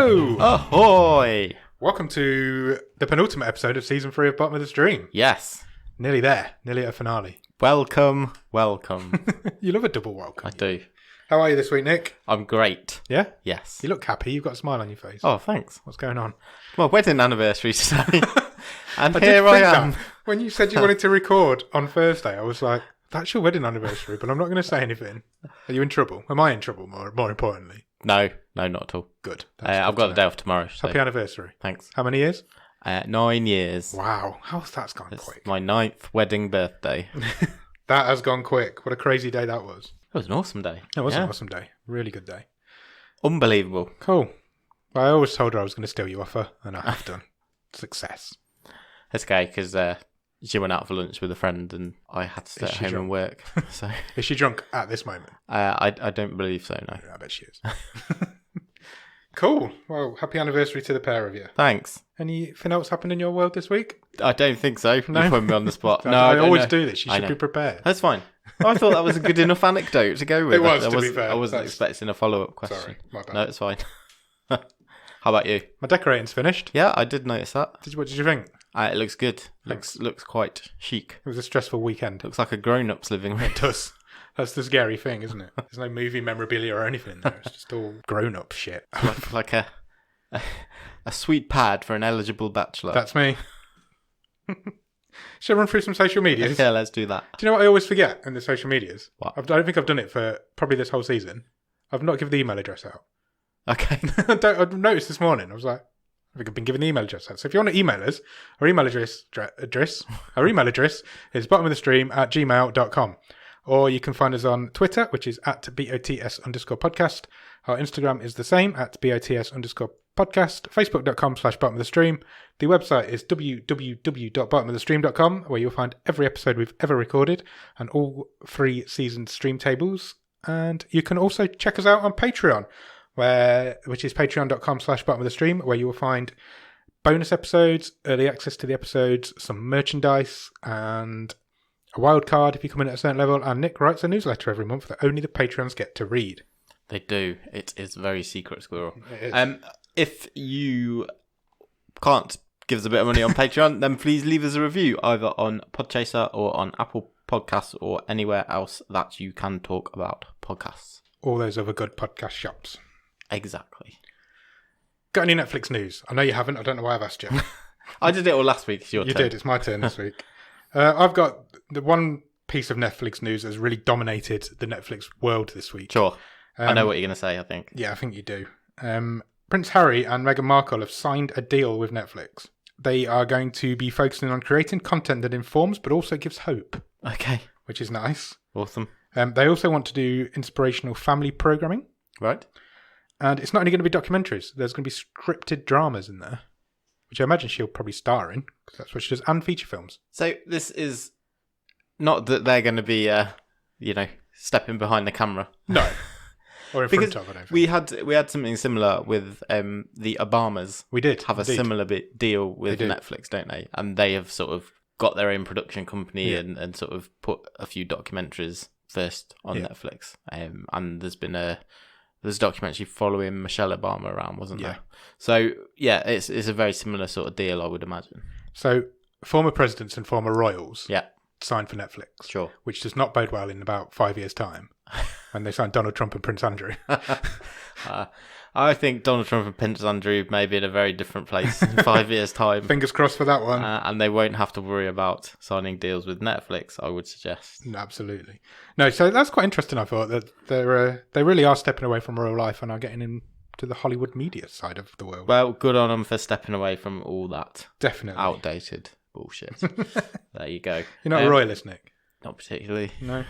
Hello! Ahoy! Welcome to the penultimate episode of Season 3 of Bottom of the Stream. Yes. Nearly there. Nearly at a finale. Welcome. You love a double welcome. I do. How are you this week, Nick? I'm great. Yeah? Yes. You look happy. You've got a smile on your face. Oh, thanks. What's going on? My wedding anniversary today. And I here did think I am. that. When you said you wanted to record on Thursday, I was like, that's your wedding anniversary, but I'm not going to say anything. Are you in trouble? Am I in trouble, more importantly? No, not at all. Good. I've got the day off tomorrow. So. Happy anniversary. Thanks. How many years? 9 years. Wow. That's gone It's quick. my 9th wedding birthday. That has gone quick. What a crazy day that was. It was an awesome day. It was an awesome day. Really good day. Unbelievable. Cool. Well, I always told her I was going to steal you off her, and I have done. Success. It's okay, because she went out for lunch with a friend and I had to stay at home and work. So Is she drunk at this moment? I don't believe so, no. I bet she is. Cool. Well, happy anniversary to the pair of you. Thanks. Anything else happened in your world this week? I don't think so. No? You put me on the spot. No, I don't always know. do this. You I should know. be prepared. That's fine. I thought that was a good enough anecdote to go with. It was, to be fair. I wasn't That's- expecting a follow-up question. Sorry, my bad. No, it's fine. How about you? My decorating's finished. Yeah, I did notice that. What did you think? It looks good. Looks quite chic. It was a stressful weekend. Looks like a grown-up's living room. It does. That's the scary thing, isn't it? There's no movie memorabilia or anything in there. It's just all grown-up shit. like a sweet pad for an eligible bachelor. That's me. Should I run through some social medias? Yeah, let's do that. Do you know what I always forget in the social medias? What? I don't think I've done it for probably this whole season. I've not given the email address out. Okay. I noticed this morning. I was like, I think I've been given the email address out. So if you want to email us, our email address is bottomofthestream@gmail.com. Or you can find us on Twitter, which is @BOTS_podcast. Our Instagram is the same, @BOTS_podcast. Facebook.com/bottomofthestream. The website is www.bottomofthestream.com, where you'll find every episode we've ever recorded and all 3 season stream tables. And you can also check us out on Patreon, which is patreon.com/bottomofthestream, where you will find bonus episodes, early access to the episodes, some merchandise, and a wild card if you come in at a certain level. And Nick writes a newsletter every month that only the Patreons get to read. They do. It is very secret squirrel. It is. If you can't give us a bit of money on Patreon, then please leave us a review either on Podchaser or on Apple Podcasts or anywhere else that you can talk about podcasts. All those other good podcast shops. Exactly. Got any Netflix news? I know you haven't. I don't know why I've asked you. I did it all last week. It's your You turn. did. It's my turn this week. I've got the one piece of Netflix news that has really dominated the Netflix world this week. Sure. I know what you're going to say, I think. Yeah, I think you do. Prince Harry and Meghan Markle have signed a deal with Netflix. They are going to be focusing on creating content that informs but also gives hope, Okay. which is nice. Awesome. They also want to do inspirational family programming. Right. And it's not only going to be documentaries. There's going to be scripted dramas in there, which I imagine she'll probably star in, because that's what she does, and feature films. So this is not that they're going to be, stepping behind the camera. No. Or in Because front of, I don't think. we had something similar with the Obamas. We did. Have a indeed. similar deal with They do. Netflix, don't they? And they have sort of got their own production company Yeah. and sort of put a few documentaries first on Yeah. Netflix. And there's a documentary following Michelle Obama around, wasn't Yeah. there? So yeah, it's a very similar sort of deal, I would imagine. So, former presidents and former royals Yeah, signed for Netflix, sure. which does not bode well in about 5 years' time, when they signed Donald Trump and Prince Andrew. I think Donald Trump and Prince Andrew may be in a very different place in 5 years' time. Fingers crossed for that one. And they won't have to worry about signing deals with Netflix, I would suggest. No, absolutely. No, so that's quite interesting, I thought, that they really are stepping away from royal life and are getting into the Hollywood media side of the world. Well, good on them for stepping away from all that Definitely. outdated bullshit. There you go. You're not a royalist, Nick? Not particularly. No.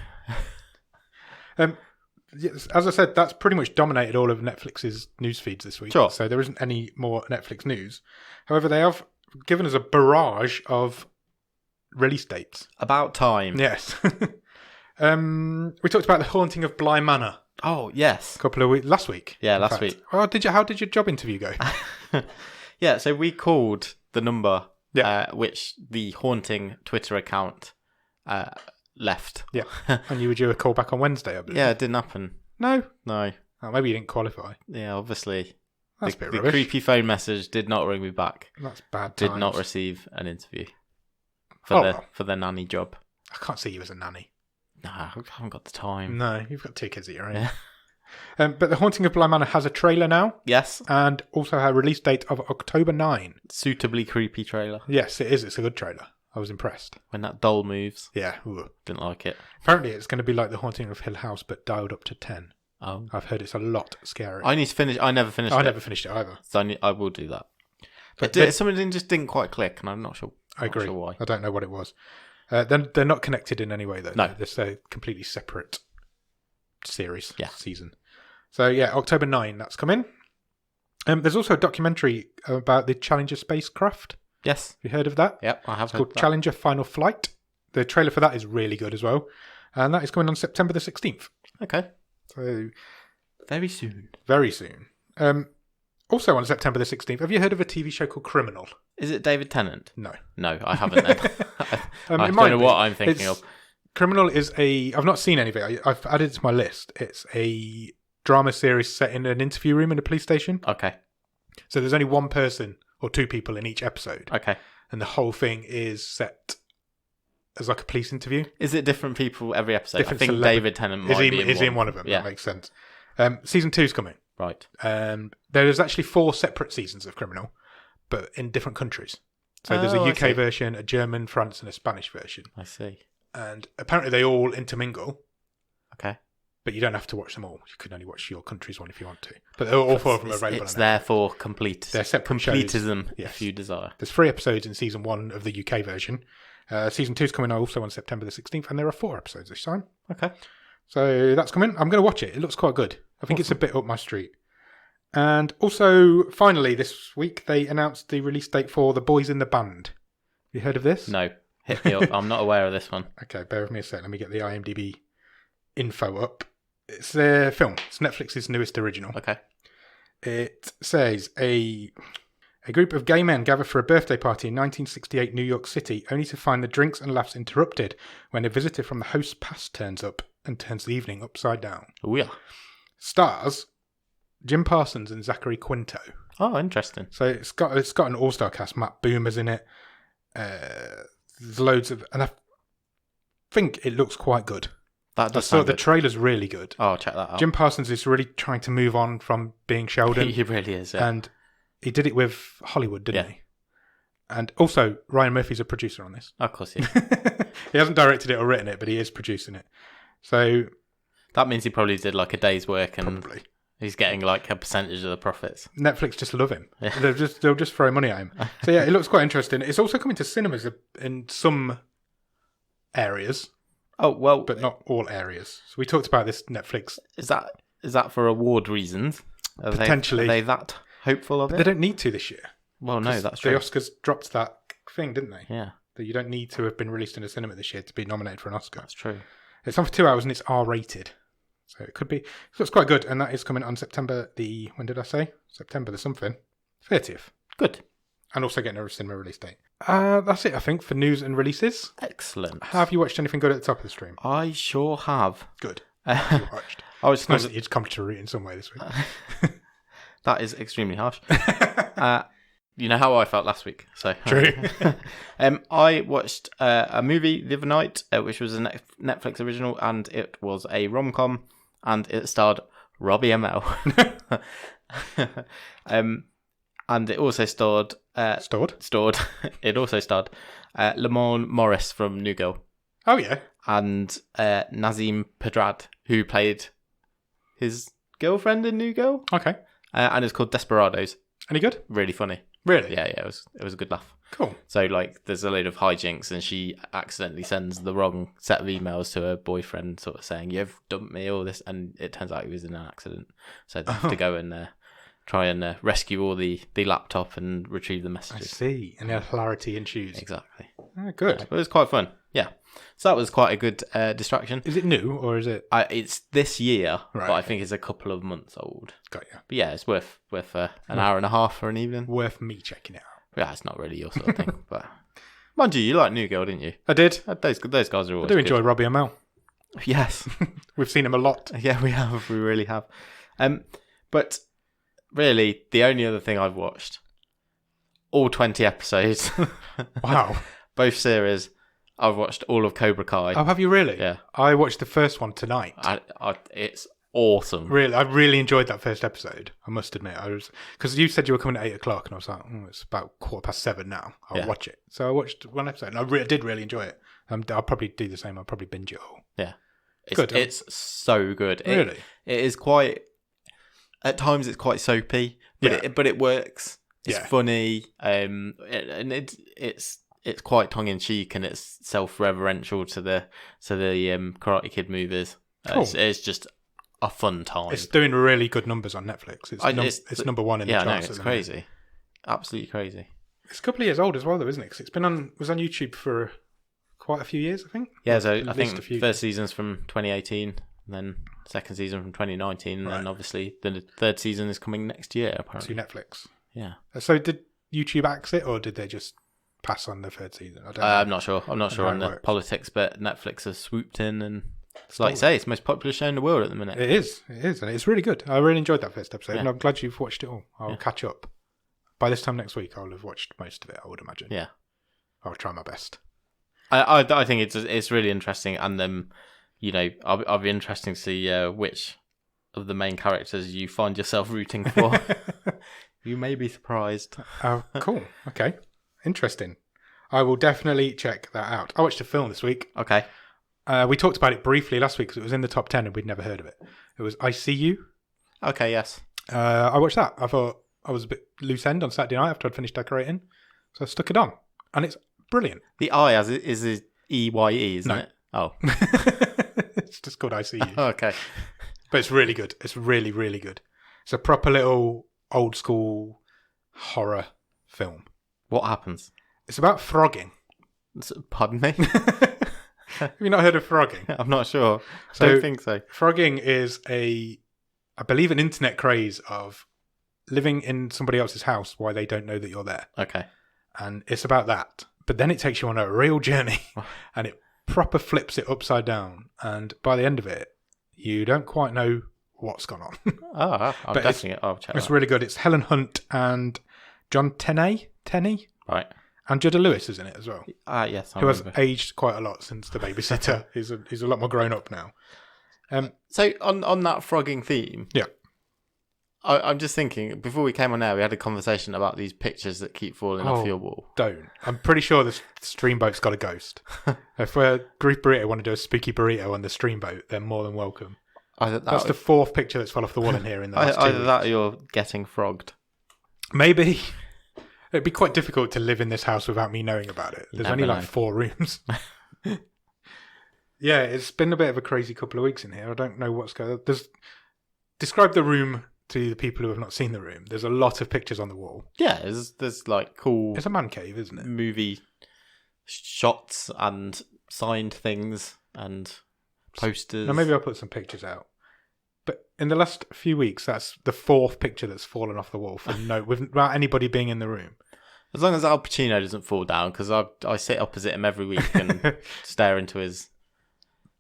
Yes, as I said, that's pretty much dominated all of Netflix's news feeds this week. Sure. So there isn't any more Netflix news. However, they have given us a barrage of release dates. About time. Yes. We talked about the haunting of Bly Manor Oh, yes. a couple of weeks last week. Yeah, in last fact. week. Oh, how did your job interview go? Yeah, so we called the number Yeah. which the haunting Twitter account left. Yeah. And you were due a call back on Wednesday, I believe. Yeah, it didn't happen. No. No. Oh, maybe you didn't qualify. Yeah, obviously. That's a bit The rubbish. creepy phone message did not ring me back. That's bad Did times. not receive an interview Oh, for the nanny job. I can't see you as a nanny. Nah, I haven't got the time. No, you've got 2 kids at your age. Yeah. But The Haunting of Bly Manor has a trailer now, Yes. and also a release date of October 9. Suitably creepy trailer. Yes, it is. It's a good trailer. I was impressed. When that doll moves. Yeah. Ooh. Didn't like it. Apparently, it's going to be like The Haunting of Hill House, but dialed up to 10. Oh. I've heard it's a lot scary. I need to finish. I never finished it. I never finished it either. So I will do that. But Something just didn't quite click, and I'm not sure. I agree. Not sure why. I don't know what it was. They're not connected in any way, though. No. They're a completely separate series, Yeah. season. So, yeah, October 9, that's coming. There's also a documentary about the Challenger spacecraft. Yes. Have you heard of that? Yep, I have It's heard called that. Challenger Final Flight. The trailer for that is really good as well. And that is coming on September the 16th. Okay. So, Very soon. very soon. Also on September the 16th, have you heard of a TV show called Criminal? Is it David Tennant? No. No, I haven't then. I it don't might know be. what I'm thinking of. Criminal is I've not seen any of it. I've added it to my list. It's a drama series set in an interview room in a police station. Okay. So there's only one person or 2 people in each episode. Okay. And the whole thing is set as like a police interview. Is it different people every episode? Different I think celebra- David Tennant might be in Is one. in one of them. Yeah. That makes sense. Season 2's coming. Right. There's actually 4 separate seasons of Criminal, but in different countries. So there's a I UK see. version, a German, France, and a Spanish version. I see. And apparently they all intermingle, Okay. but you don't have to watch them all. You can only watch your country's one if you want to. But all 4 of them are available. It's on there Netflix. for complete. They're separate shows. completism, Yes. if you desire. There's 3 episodes in season 1 of the UK version. Season 2's coming also on September the 16th, and there are 4 episodes this time. Okay. So that's coming. I'm going to watch it. It looks quite good. I think it's a bit up my street. And also, finally, this week, they announced the release date for The Boys in the Band. Have you heard of this? No. Hit me up. I'm not aware of this one. Okay, bear with me a sec. Let me get the IMDb info up. It's a film. It's Netflix's newest original. Okay. It says a group of gay men gather for a birthday party in 1968 New York City, only to find the drinks and laughs interrupted when a visitor from the host's past turns up and turns the evening upside down. Oh, yeah. Stars Jim Parsons and Zachary Quinto. Oh, interesting. So it's got an all-star cast. Matt Boomer's in it. There's loads of, and I think it looks quite good. That does So sound the good. trailer's really good. Oh, check that out. Jim Parsons is really trying to move on from being Sheldon, He really is, yeah. and he did it with Hollywood, didn't Yeah. he? And also, Ryan Murphy's a producer on this. Of course, yeah. He hasn't directed it or written it, but he is producing it. So That means he probably did like a day's work and probably he's getting like a percentage of the profits. Netflix just love him. Yeah. They'll just throw money at him. So yeah, it looks quite interesting. It's also coming to cinemas in some areas, Oh, well, but not all areas. So we talked about this Netflix. is that for award reasons? Potentially. Are they that hopeful of They it? don't need to this year. Well, no, 'Cause that's the true. Oscars dropped that thing, didn't they? Yeah, That you don't need to have been released in a cinema this year to be nominated for an Oscar. that's true. It's on for 2 hours and it's R-rated. So it could be... So it's quite good. And that is coming on September the... When did I say? September the something. 30th. Good. And also getting a cinema release date. That's it, I think, for news and releases. Excellent. Have you watched anything good at the top of the stream? I sure have. Good. I You watched. was It's nice that you'd contributed in some way this week. That is extremely harsh. You know how I felt last week, so True. I watched a movie the other night, which was a Netflix original, and it was a rom-com, and it starred Robbie Amell. And it also starred Stored? It also starred Lamorne Morris from New Girl Oh, yeah. and Nazim Pedrad, who played his girlfriend in New Girl, Okay. and it's called Desperados. Any good? Really funny. Really? Yeah, it was a good laugh. Cool. So like, there's a load of hijinks, and she accidentally sends the wrong set of emails to her boyfriend, sort of saying, "You've dumped me," all this, and it turns out he was in an accident. So they have to go and try and rescue all the laptop and retrieve the I messages. see. And hilarity ensues. Exactly. Oh, good. But it was quite fun. Yeah. So that was quite a good distraction. Is it new or is it... It's this year, Right, but I okay. think it's a couple of months old. Got you. But yeah, it's worth an hour and a half for an evening. Worth me checking it out. Yeah, it's not really your sort of thing, but mind you like New Girl, didn't you? I did. Those guys are I always do enjoy Robbie Amell. good. Yes, We've seen him a lot. yeah, we really have. But really, the only other thing I've watched, all 20 episodes. Wow. Both series. I've watched all of Cobra Kai. Oh, have you really? Yeah. I watched the first one tonight. It's awesome. Really, I really enjoyed that first episode. I must admit, because you said you were coming at 8:00, and I was like, it's about 7:15 now. I'll watch it. So I watched one episode, and I did really enjoy it. I'll probably do the same. I'll probably binge it all. Yeah, good. It's so good. Really, it is quite. At times, it's quite soapy, but it works. It's funny, and it's quite tongue in cheek, and it's self-reverential to the Karate Kid movies. Cool. It's just a fun time. It's doing really good numbers on Netflix. It's number one in the charts. Yeah, no, it's crazy, absolutely crazy. It's a couple of years old as well, though, isn't it? 'Cause it was on YouTube for quite a few years, I think. Yeah, so I think first season's from 2018, and then second season from 2019, and then obviously the third season is coming next year, apparently. To Netflix. Yeah. So did YouTube axe it, or did they just pass on the third season? I don't know. I'm not sure. I'm not sure on the politics, but Netflix has swooped in, and like you say, it's the most popular show in the world at the minute. It is, and it's really good. I really enjoyed that first episode, and I'm glad you've watched it all. I'll catch up. By this time next week, I'll have watched most of it, I would imagine. Yeah. I'll try my best. I think it's really interesting, and I'll be interesting to see which of the main characters you find yourself rooting for. You may be surprised. Oh, cool. Okay. Interesting. I will definitely check that out. I watched a film this week. Okay. We talked about it briefly last week because it was in the top 10 and we'd never heard of it. It was I See You. Okay, yes. I watched that. I thought I was a bit loose end on Saturday night after I'd finished decorating. So I stuck it on. And it's brilliant. The I is EYE, isn't it? Oh. It's just called I See You. Okay. But it's really good. It's really, really good. It's a proper little old school horror film. What happens? It's about frogging. Pardon me? Have you not heard of frogging? I'm not sure. I don't think so. Frogging is I believe, an internet craze of living in somebody else's house while they don't know that you're there. Okay. And it's about that. But then it takes you on a real journey and it proper flips it upside down. And by the end of it, you don't quite know what's gone on. I'll check It's really good. It's Helen Hunt and John Tenney. Right. And Judda Lewis is in it as well. Yes. Who has aged quite a lot since The Babysitter. He's a lot more grown up now. So on that frogging theme, yeah, I'm just thinking, before we came on air, we had a conversation about these pictures that keep falling off your wall. Don't. I'm pretty sure the streamboat's got a ghost. If Grief Burrito want to do a spooky burrito on the streamboat, they're more than welcome. That's the fourth picture that's fell off the wall in here in the last 2 weeks. Either that or you're getting frogged. Maybe. It'd be quite difficult to live in this house without me knowing about it. There's only like 4 rooms. Yeah, it's been a bit of a crazy couple of weeks in here. I don't know what's going on. Describe the room to the people who have not seen the room. There's a lot of pictures on the wall. Yeah, there's like cool... It's a man cave, isn't it? Movie shots and signed things and posters. Now, maybe I'll put some pictures out. But in the last few weeks, that's the 4th picture that's fallen off the wall without anybody being in the room. As long as Al Pacino doesn't fall down, because I sit opposite him every week and stare into his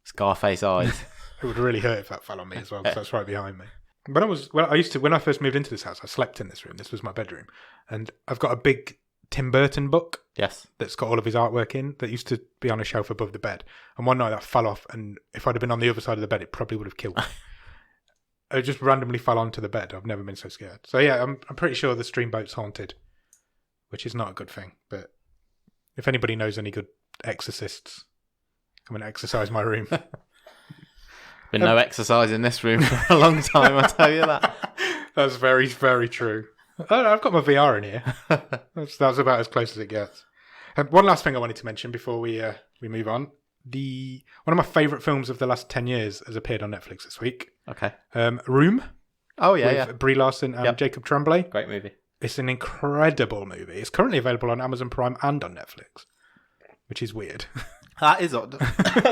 Scarface eyes. It would really hurt if that fell on me as well, because that's right behind me. When I first moved into this house, I slept in this room. This was my bedroom. And I've got a big Tim Burton book. Yes. That's got all of his artwork in that used to be on a shelf above the bed. And one night that fell off, and if I'd have been on the other side of the bed, it probably would have killed me. It just randomly fell onto the bed. I've never been so scared. So yeah, I'm pretty sure the streamboat's haunted, which is not a good thing. But if anybody knows any good exorcists, come and exercise my room. Been no exercise in this room for a long time, I'll tell you that. That's very, very true. I've got my VR in here. That's about as close as it gets. One last thing I wanted to mention before we move on. One of my favourite films of the last 10 years has appeared on Netflix this week. Okay. Room. Oh, yeah, with Brie Larson and Jacob Tremblay. Great movie. It's an incredible movie. It's currently available on Amazon Prime and on Netflix, which is weird. That is odd.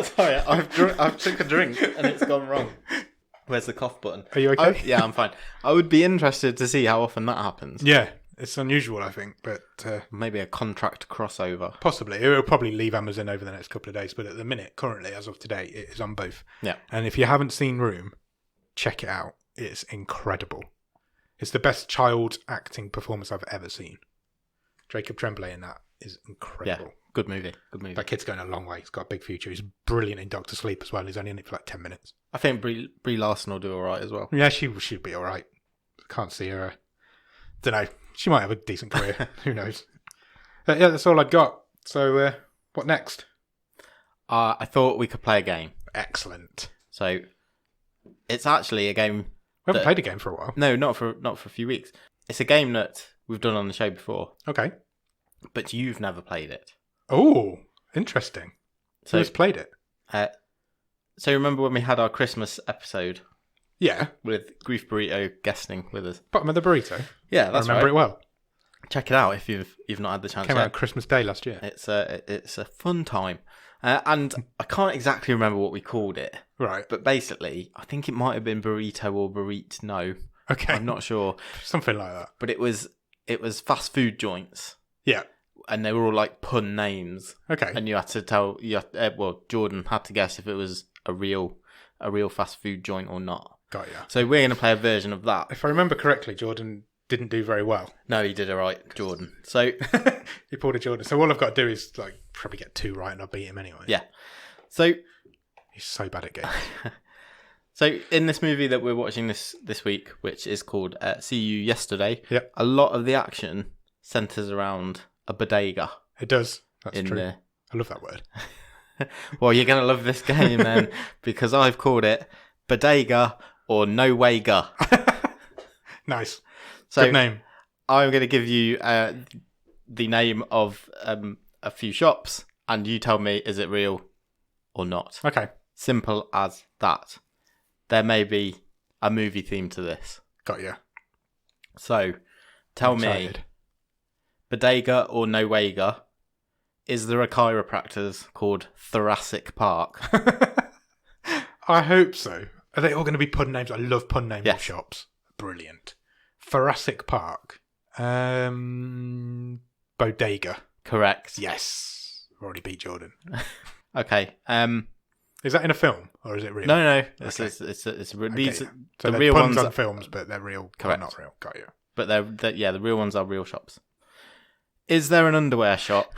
Sorry, I've took a drink and it's gone wrong. Where's the cough button? Are you okay? Yeah, I'm fine. I would be interested to see how often that happens. Yeah, it's unusual, I think, but... maybe a contract crossover. Possibly. It will probably leave Amazon over the next couple of days, but at the minute, currently, as of today, it is on both. Yeah. And if you haven't seen Room, check it out. It's incredible. It's the best child acting performance I've ever seen. Jacob Tremblay in that is incredible. Yeah, good movie. Good movie. That kid's going a long way. He's got a big future. He's brilliant in Doctor Sleep as well. He's only in it for like 10 minutes. I think Brie Larson will do all right as well. Yeah, she'll be all right. Can't see her. Don't know. She might have a decent career. Who knows? Yeah, that's all I got. So, what next? I thought we could play a game. Excellent. So, it's actually a game. We haven't played a game for a while. No, not for a few weeks. It's a game that we've done on the show before. Okay. But you've never played it. Oh, interesting. So who's played it? So remember when we had our Christmas episode? Yeah. With Grief Burrito guesting with us. Bottom of the Burrito? Yeah, that's I remember right. it well. Check it out if you've not had the chance. Came out on Christmas Day last year. It's a fun time. And I can't exactly remember what we called it. Right. But basically, I think it might have been Burrito or Burrito. No. Okay. I'm not sure. Something like that. But it was fast food joints. Yeah. And they were all like pun names. Okay. And you had to tell, Jordan had to guess if it was a real fast food joint or not. Got ya. So we're going to play a version of that. If I remember correctly, Jordan didn't do very well. No, he did all right, Jordan. So he pulled a Jordan. So all I've got to do is like probably get 2 right and I'll beat him anyway. Yeah. So he's so bad at games. So in this movie that we're watching this week, which is called See You Yesterday, yep. A lot of the action centres around a bodega. It does. That's true. I love that word. Well, you're going to love this game then, because I've called it Bodega or No Wayga. Nice. So good name. I'm going to give you the name of a few shops, and you tell me, is it real or not? Okay. Simple as that. There may be a movie theme to this. Got you. So, tell me, Bodega or No Wayga, is there a chiropractor's called Thoracic Park? I hope so. Are they all going to be pun names? I love pun names of shops. Brilliant. Thoracic Park. Bodega. Correct. Yes. I've already beat Jordan. Okay. Is that in a film or is it real? No. It's okay. these so the real puns ones on films, but they're real. Correct. Not real. Got you. But the real ones are real shops. Is there an underwear shop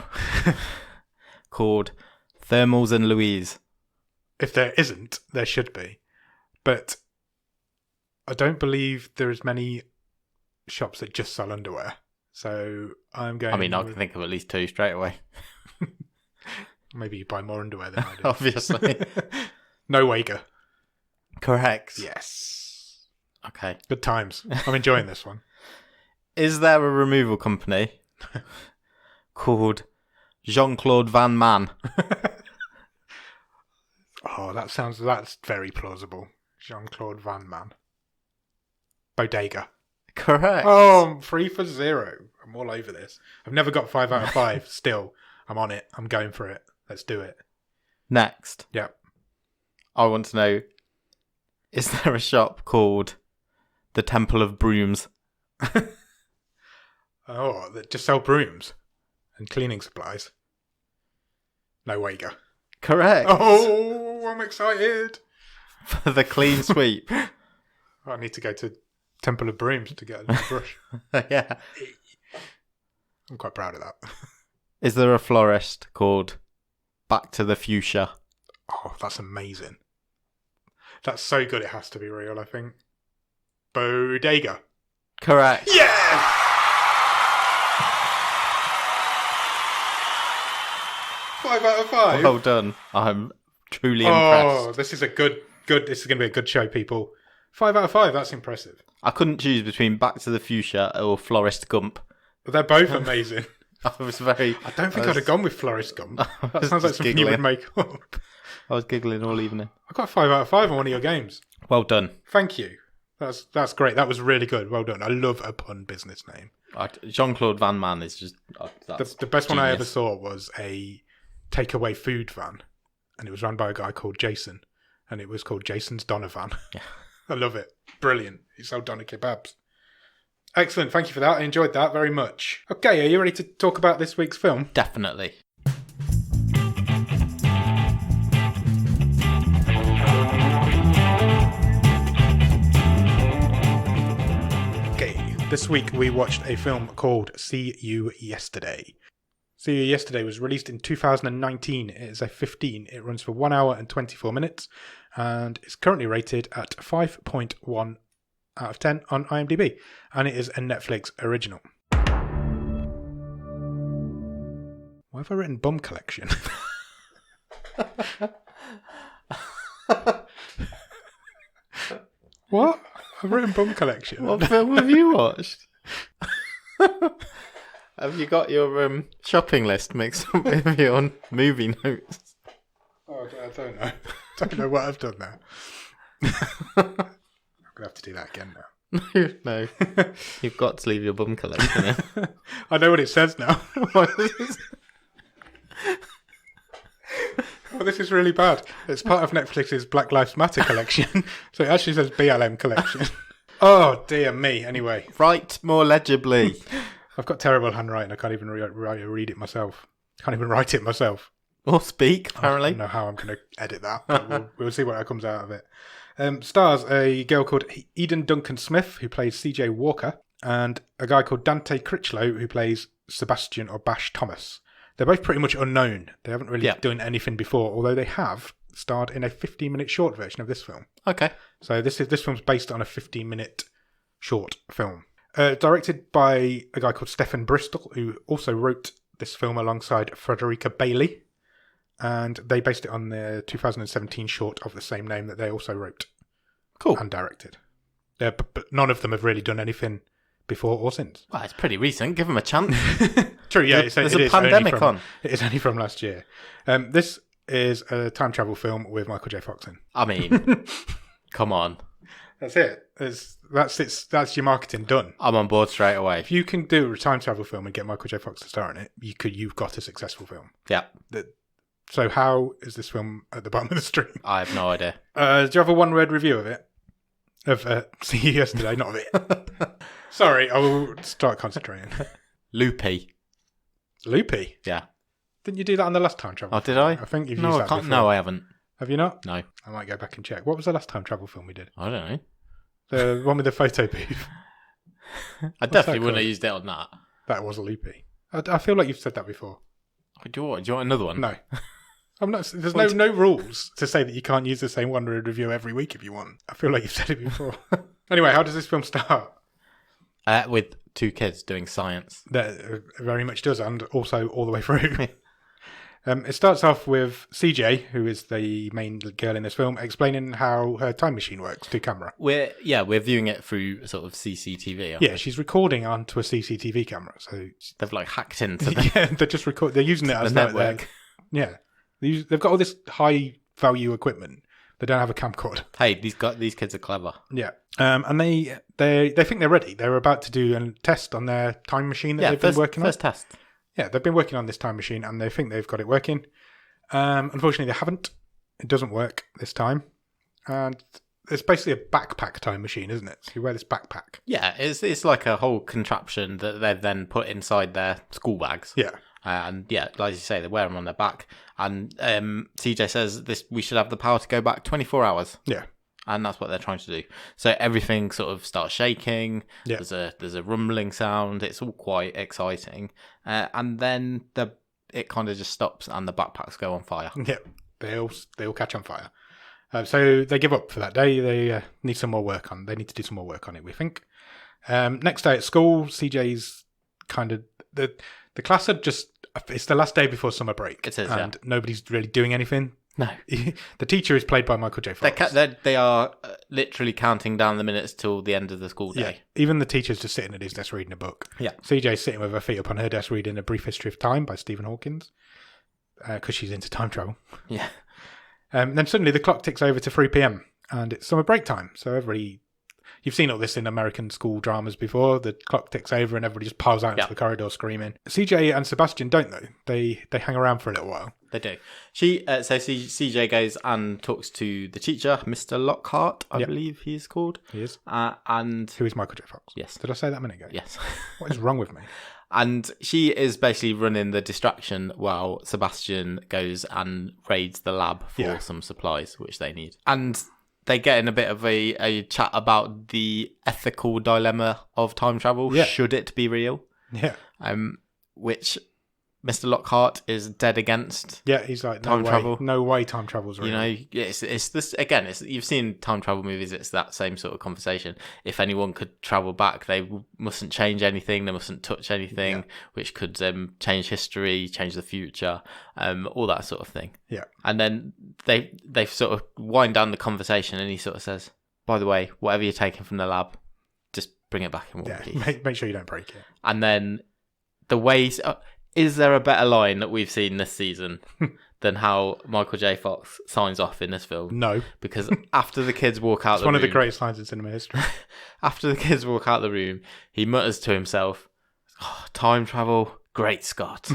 called Thermals and Louise? If there isn't, there should be. But I don't believe there is many shops that just sell underwear. So I'm going... I mean, I can think of at least 2 straight away. Maybe you buy more underwear than I do. Obviously. No Wayga. Correct. Yes. Okay. Good times. I'm enjoying this one. Is there a removal company called Jean-Claude Van Man? Oh, that's very plausible. Jean-Claude Van Man. Bodega. Correct. Oh, I'm 3 for 0. I'm all over this. I've never got 5 out of 5. Still, I'm on it. I'm going for it. Let's do it. Next. Yep. I want to know, is there a shop called the Temple of Brooms? Oh, that just sell brooms and cleaning supplies. No Wayga. Correct. Oh, I'm excited. For the clean sweep. I need to go to Temple of Brooms to get a new brush. Yeah. I'm quite proud of that. Is there a florist called Back to the Fuchsia? Oh, that's amazing. That's so good it has to be real, I think. Bodega. Correct. Yeah! 5 out of 5. Well done. I'm truly impressed. Oh, this is a good. This is going to be a good show, people. 5 out of 5. That's impressive. I couldn't choose between Back to the Fuchsia or Florist Gump. But they're both amazing. I was very... I don't think I'd have gone with Florist Gump. That sounds like something you would make up. I was giggling all evening. I got 5 out of 5 on one of your games. Well done. Thank you. That's great. That was really good. Well done. I love a pun business name. Jean-Claude Van Man is just... The best one I ever saw was a takeaway food van. And it was run by a guy called Jason. And it was called Jason's Donovan. Yeah. I love it. Brilliant. He sold doner kebabs. Excellent. Thank you for that. I enjoyed that very much. Okay, are you ready to talk about this week's film? Definitely. Okay, This week we watched a film called See You Yesterday. See You Yesterday was released in 2019. It is a 15. It runs for 1 hour and 24 minutes and is currently rated at 5.1 out of 10 on IMDb. And it is a Netflix original. Why have I written Bum Collection? What? I've written Bum Collection. What film have you watched? Have you got your shopping list mixed up with your movie notes? Oh, I don't know. I don't know what I've done now. I'm going to have to do that again now. No. You've got to leave your Bum Collection in. I know what it says now. Oh, this is really bad. It's part of Netflix's Black Lives Matter collection. So it actually says BLM collection. Oh, dear me. Anyway. Write more legibly. I've got terrible handwriting. I can't even read it myself. Can't even write it myself. Or speak, apparently. I don't know how I'm going to edit that. But we'll see what comes out of it. Stars a girl called Eden Duncan Smith, who plays CJ Walker, and a guy called Dante Critchlow, who plays Sebastian or Bash Thomas. They're both pretty much unknown. They haven't really done anything before, although they have starred in a 15-minute short version of this film. Okay. So this film's based on a 15-minute short film. Directed by a guy called Stephen Bristol, who also wrote this film alongside Frederica Bailey. And they based it on the 2017 short of the same name that they also wrote. Cool. And directed. But none of them have really done anything before or since. Well, it's pretty recent. Give them a chance. True, yeah. There's a pandemic on. It is only from last year. This is a time travel film with Michael J. Fox in. I mean, come on. That's it. That's your marketing done. I'm on board straight away. If you can do a time travel film and get Michael J. Fox to star in it, you've got a successful film. Yeah. So how is this film at the bottom of the stream? I have no idea. Do you have a one-word review of it? Of See You Yesterday, not of it. Sorry, I will start concentrating. Loopy. Loopy? Yeah. Didn't you do that on the last time travel? Oh, did I? I think you've used that before. No, I haven't. Have you not? No. I might go back and check. What was the last time travel film we did? I don't know. The one with the photo booth. I definitely wouldn't have used it on that. That was a Loopy. I feel like you've said that before. Do you want another one? No. I'm not. There's no rules to say that you can't use the same one-word review every week if you want. I feel like you've said it before. Anyway, how does this film start? With two kids doing science. That very much does, and also all the way through. It starts off with CJ, who is the main girl in this film, explaining how her time machine works to camera. We're viewing it through sort of CCTV. Yeah, she's recording onto a CCTV camera, so they've like hacked into the yeah, they're just they're using it as the network. Yeah, they've got all this high value equipment. They don't have a camcorder. Hey, these kids are clever. Yeah, and they think they're ready. They're about to do a test on their time machine that they've been working on. First test. Yeah, they've been working on this time machine and they think they've got it working. Unfortunately, they haven't. It doesn't work this time. And it's basically a backpack time machine, isn't it? So you wear this backpack. Yeah, it's like a whole contraption that they've then put inside their school bags. Yeah. And yeah, like you say, they wear them on their back. And CJ says we should have the power to go back 24 hours. Yeah. And that's what they're trying to do. So everything sort of starts shaking. Yeah. There's a rumbling sound. It's all quite exciting. And then it kind of just stops and the backpacks go on fire. Yeah, they all catch on fire. So they give up for that day. They need some more work on. They need to do some more work on it, we think. Next day at school, CJ's kind of the class had just. It's the last day before summer break. It is, and nobody's really doing anything. No. The teacher is played by Michael J. Fox. They are literally counting down the minutes till the end of the school day. Yeah. Even the teacher's just sitting at his desk reading a book. Yeah. CJ's sitting with her feet up on her desk reading A Brief History of Time by Stephen Hawkins because she's into time travel. Yeah. Then suddenly the clock ticks over to 3 p.m. and it's summer break time. So you've seen all this in American school dramas before. The clock ticks over and everybody just piles out into the corridor screaming. CJ and Sebastian don't though. They hang around for a little while. They do. CJ goes and talks to the teacher, Mr. Lockhart, I believe he is called. He is. And who is Michael J. Fox? Yes. Did I say that a minute ago? Yes. What is wrong with me? And she is basically running the distraction while Sebastian goes and raids the lab for some supplies which they need. And they get in a bit of a chat about the ethical dilemma of time travel. Yeah. Should it be real? Yeah. Which Mr. Lockhart is dead against. Yeah, he's like, Time travel. No way time travel's real. You know, it's this again. You've seen time travel movies. It's that same sort of conversation. If anyone could travel back, they mustn't change anything. They mustn't touch anything, which could change history, change the future, all that sort of thing. Yeah. And then they sort of wind down the conversation, and he sort of says, "By the way, whatever you're taking from the lab, just bring it back in one piece. Make sure you don't break it." And then the ways. Is there a better line that we've seen this season than how Michael J. Fox signs off in this film? No. Because after the kids walk out It's one of the greatest lines in cinema history. After the kids walk out the room, he mutters to himself, time travel, great Scott.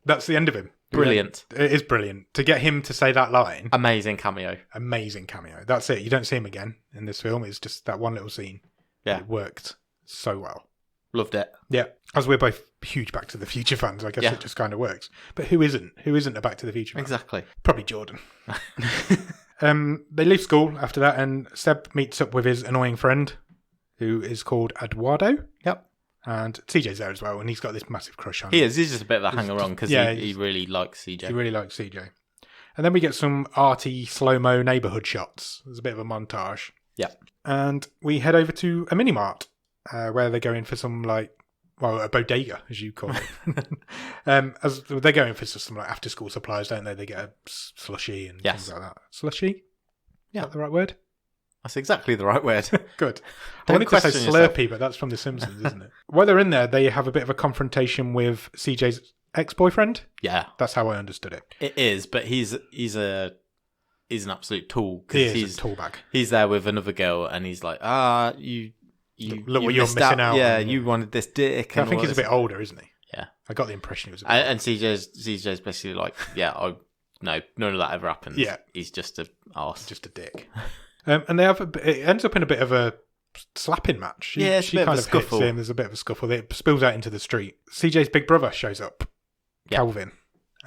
That's the end of him. Brilliant. It is brilliant. To get him to say that line. Amazing cameo. Amazing cameo. That's it. You don't see him again in this film. It's just that one little scene. Yeah. It worked so well. Loved it. Yeah. As we're both huge Back to the Future fans, I guess it just kind of works. But who isn't? Who isn't a Back to the Future fan? Exactly. Probably Jordan. They leave school after that, and Seb meets up with his annoying friend, who is called Eduardo. Yep. And CJ's there as well, and he's got this massive crush on him. He is. He's just a bit of a hanger-on because he really likes CJ. He really likes CJ. And then we get some arty, slow-mo neighbourhood shots. There's a bit of a montage. Yeah. And we head over to a mini-mart, where they're going for some, a bodega, as you call it. As they're going for some after-school supplies, don't they? They get a slushy and things like that. Slushy? Yeah. Is that the right word? That's exactly the right word. Good. I wanted to say Slurpee, but that's from The Simpsons, isn't it? While they're in there, they have a bit of a confrontation with CJ's ex-boyfriend. Yeah. That's how I understood it. It is, but he's an absolute tool. He's a tool bag. He's there with another girl, and he's like, you look what you're missing out. Yeah, you wanted this dick. I think he's a bit older, isn't he? Yeah. I got the impression he was a bit older. And CJ's basically like, no, none of that ever happened. Yeah. He's just a arse. Just a dick. And they have it ends up in a bit of a slapping match. She kind of hits him. There's a bit of a scuffle. It spills out into the street. CJ's big brother shows up, Kelvin,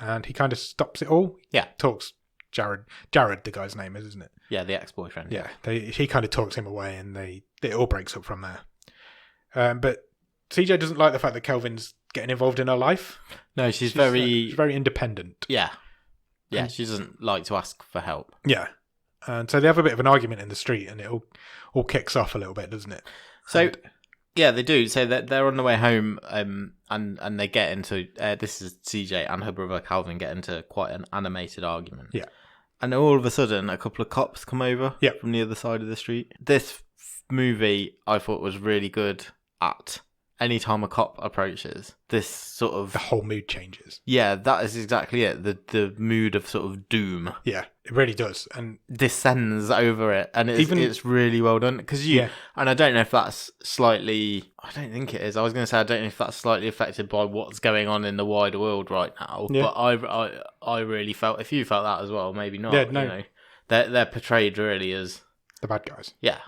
and he kind of stops it all. Yeah. Talks Jared, the guy's name is, isn't it? Yeah, the ex-boyfriend. Yeah. He kind of talks him away, and it all breaks up from there. But CJ doesn't like the fact that Kelvin's getting involved in her life. No, she's very independent. Yeah. Yeah, she doesn't like to ask for help. Yeah. And so they have a bit of an argument in the street, and it all kicks off a little bit, doesn't it? So, yeah, they do. So they're on the way home, and they get into this is CJ and her brother Calvin get into quite an animated argument. Yeah. And all of a sudden, a couple of cops come over from the other side of the street. This movie, I thought, was really good at any time a cop approaches. This sort of... The whole mood changes. Yeah, that is exactly it. The mood of sort of doom. Yeah, it really does. And descends over it. And it's really well done. Because and I don't know if that's slightly... I don't think it is. I was going to say, I don't know if that's slightly affected by what's going on in the wider world right now. Yeah. But I really felt... If you felt that as well, maybe not. Yeah, no. You know, they're portrayed really as... The bad guys. Yeah.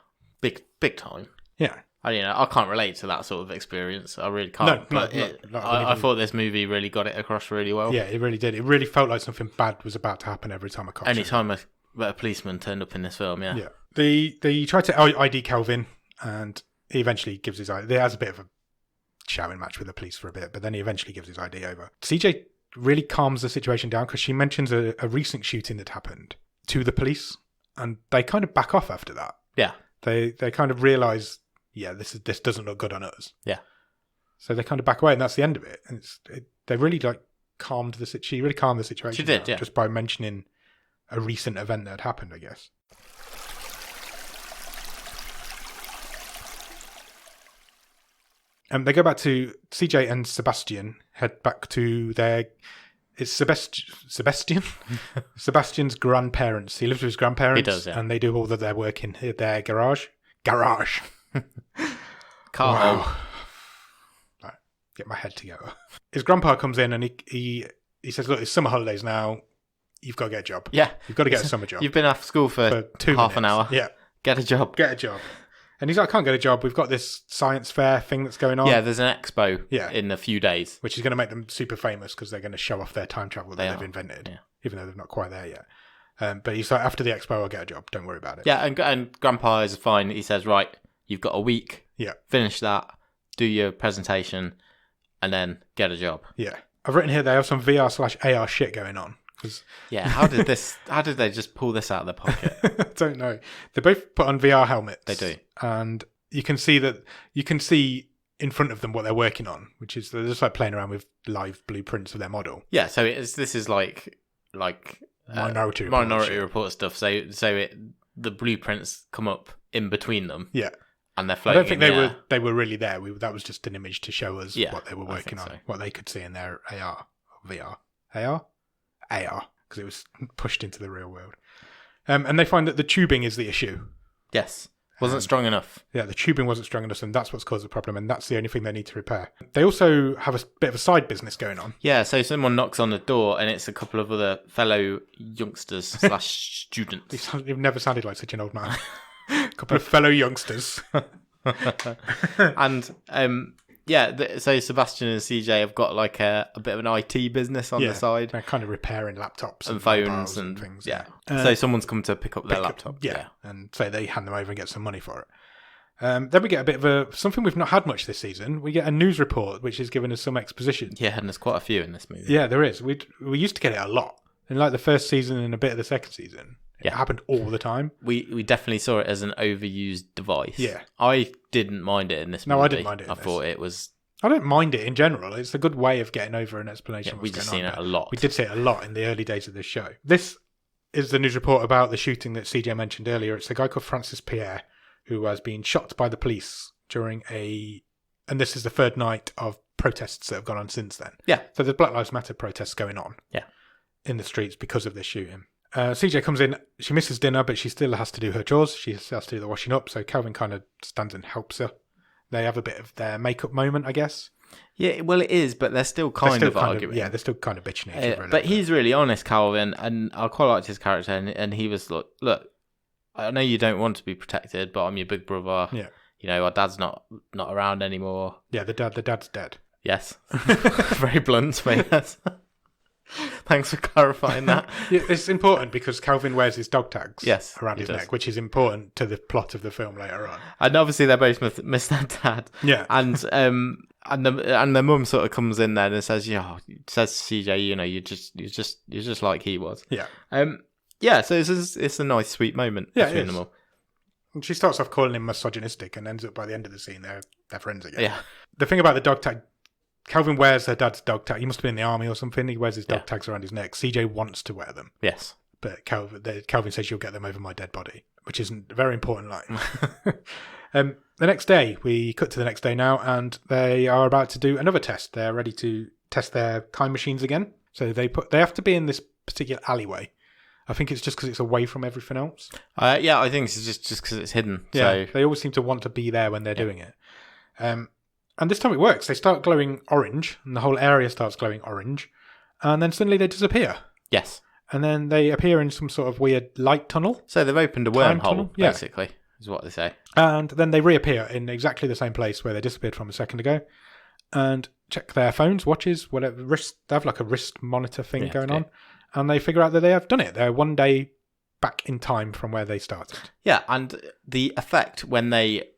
Big time. Yeah. I can't relate to that sort of experience. I really can't. I thought this movie really got it across really well. Yeah, it really did. It really felt like something bad was about to happen every time a cop. Anytime a policeman turned up in this film, yeah. Yeah. They try to ID Kelvin, and he eventually gives his ID. There has a bit of a shouting match with the police for a bit, but then he eventually gives his ID over. CJ really calms the situation down because she mentions a recent shooting that happened to the police, and they kind of back off after that. Yeah. They kind of realise, this doesn't look good on us. Yeah. So they kind of back away, and that's the end of it. And they really calmed the situation. She really calmed the situation. She did, just by mentioning a recent event that had happened, I guess. They go back to CJ and Sebastian. Head back to their. It's Sebastian. Sebastian's grandparents. He lives with his grandparents. He does, yeah. And they do all of their work in their garage. Car home. Right, get my head together. His grandpa comes in and he says, "Look, it's summer holidays now. You've got to get a job. Yeah, you've got to get a summer job. You've been after school for 2 half an hour. Yeah, get a job. And he's like, I can't get a job. We've got this science fair thing that's going on. Yeah, there's an expo in a few days. Which is going to make them super famous because they're going to show off their time travel that they've invented, even though they're not quite there yet. But he's like, after the expo, I'll get a job. Don't worry about it. Yeah, and Grandpa is fine. He says, right, you've got a week. Yeah. Finish that, do your presentation, and then get a job. Yeah. I've written here they have some VR/AR shit going on. Yeah, how did they just pull this out of their pocket? I don't know. They both put on VR helmets. They do. And you can see in front of them what they're working on, which is they're just like playing around with live blueprints of their model. Yeah, so this is like Minority Report stuff. So the blueprints come up in between them. Yeah. And they're I floating. don't think they were really there. That was just an image to show us Yeah, what they were working on, so. what they could see in their AR, VR, AR, because it was pushed into the real world. And they find that the tubing is the issue. Yes, wasn't strong enough. Yeah, the tubing wasn't strong enough, and that's what's caused the problem, and that's the only thing they need to repair. They also have a bit of a side business going on. Yeah, so someone knocks on the door, and it's a couple of other fellow youngsters / students. You've never sounded like such an old man. A couple of fellow youngsters. And so Sebastian and CJ have got like a bit of an IT business on the side. They're kind of repairing laptops and phones and things. Yeah. So someone's come to pick up their laptop. Yeah. And so they hand them over and get some money for it. Then we get a bit of something we've not had much this season. We get a news report which is giving us some exposition. Yeah, and there's quite a few in this movie. Yeah, there is. We used to get it a lot in like the first season and a bit of the second season. It happened all the time. We definitely saw it as an overused device. Yeah. I didn't mind it in this movie. No, I didn't mind it. I thought it was... I don't mind it in general. It's a good way of getting over an explanation. We just seen it a lot. We did see it a lot in the early days of this show. This is the news report about the shooting that CJ mentioned earlier. It's a guy called Francis Pierre who has been shot by the police during and this is the third night of protests that have gone on since then. Yeah. So there's Black Lives Matter protests going on. Yeah. In the streets because of this shooting. CJ comes in, she misses dinner, but she still has to do her chores. She has to do the washing up, so Calvin kind of stands and helps her. They have a bit of their makeup moment, I guess. Yeah, well, it is, but they're still kind of arguing. They're still kind of bitching at each other. But he's really honest, Calvin, and I quite liked his character, and he was like, look, I know you don't want to be protected, but I'm your big brother. Yeah. You know, our dad's not around anymore. Yeah, the dad's dead. Yes. Very blunt, but yes. Thanks for clarifying that. Yeah, it's important because Calvin wears his dog tags around his does. neck, which is important to the plot of the film later on. And obviously they both miss their dad. Yeah. And the mum sort of comes in there and says, says CJ, you know, you're just like he was. Yeah. So it's a nice sweet moment between them all. And she starts off calling him misogynistic and ends up by the end of the scene they're friends again. Yeah. The thing about the dog tag, Calvin wears her dad's dog tag. He must have been in the army or something. He wears his dog tags around his neck. CJ wants to wear them. Yes. But Calvin says you'll get them over my dead body, which is a very important line. The next day, we cut to the next day now, and they are about to do another test. They're ready to test their time machines again. So they have to be in this particular alleyway. I think it's just because it's away from everything else. I think it's just because it's hidden. Yeah, so. They always seem to want to be there when they're doing it. And this time it works. They start glowing orange, and the whole area starts glowing orange, and then suddenly they disappear. Yes. And then they appear in some sort of weird light tunnel. So they've opened a wormhole, basically, is what they say. And then they reappear in exactly the same place where they disappeared from a second ago, and check their phones, watches, whatever, wrist. They have like a wrist monitor thing going on, and they figure out that they have done it. They're one day back in time from where they started. Yeah, and the effect when they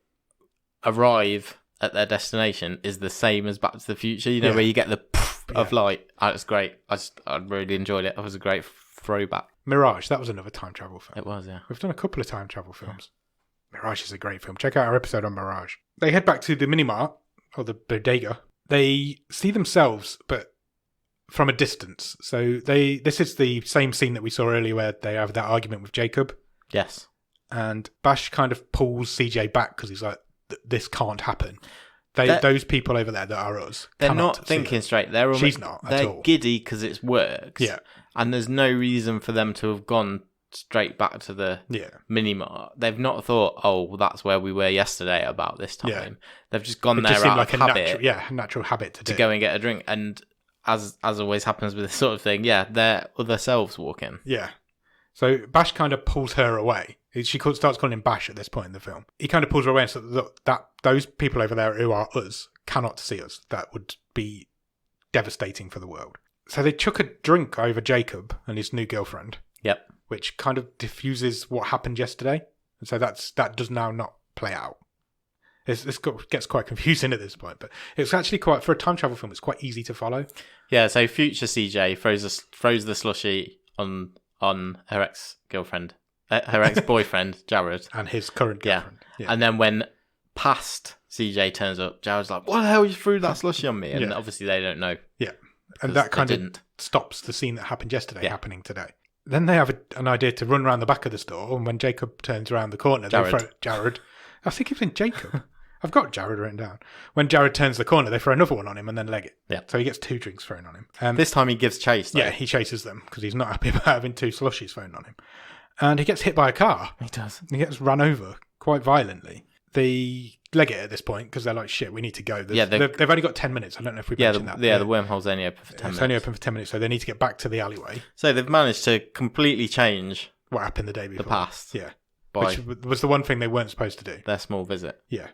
arrive at their destination is the same as Back to the Future, you know, where you get the poof of light. It's great. I really enjoyed it. It was a great throwback. Mirage, that was another time travel film. It was, yeah. We've done a couple of time travel films. Mirage is a great film. Check out our episode on Mirage. They head back to the mini-mart, or the bodega. They see themselves, but from a distance. So this is the same scene that we saw earlier where they have that argument with Jacob. Yes. And Bash kind of pulls CJ back because he's like, this can't happen. Those people over there that are us. They're not thinking straight. She's not at all. They're giddy because it works. Yeah. And there's no reason for them to have gone straight back to the mini-mart. They've not thought, well, that's where we were yesterday about this time. Yeah. They've just gone there out of habit. Natural habit to go and get a drink. And as always happens with this sort of thing, their other selves walk in. Yeah. So Bash kind of pulls her away. She starts calling him Bash at this point in the film. He kind of pulls her away and says, look, those people over there who are us cannot see us. That would be devastating for the world. So they chuck a drink over Jacob and his new girlfriend. Yep. which kind of diffuses what happened yesterday. And so that does now not play out. Gets quite confusing at this point, but it's actually quite, for a time travel film, it's quite easy to follow. Yeah, so future CJ throws the slushy on her ex-girlfriend, her ex-boyfriend, Jared. And his current girlfriend. Yeah. And then when past CJ turns up, Jared's like, what the hell, you threw that slushy on me? And obviously they don't know. Yeah. And that kind of stops the scene that happened yesterday happening today. Then they have an idea to run around the back of the store, and when Jacob turns around the corner, they throw Jared. I think it's in Jacob. I've got Jared written down. When Jared turns the corner, they throw another one on him and then leg it. Yeah. So he gets 2 drinks thrown on him. This time he gives chase, though. Yeah, he chases them because he's not happy about having 2 slushies thrown on him. And he gets hit by a car. He does. He gets run over quite violently. They leg it at this point because they're like, shit, we need to go. They've only got 10 minutes. I don't know if we mentioned that. Yeah, the wormhole's only open for 10 minutes. It's only open for 10 minutes, so they need to get back to the alleyway. So they've managed to completely change what happened the day before. The past. Yeah. Which was the one thing they weren't supposed to do. Their small visit. Yeah.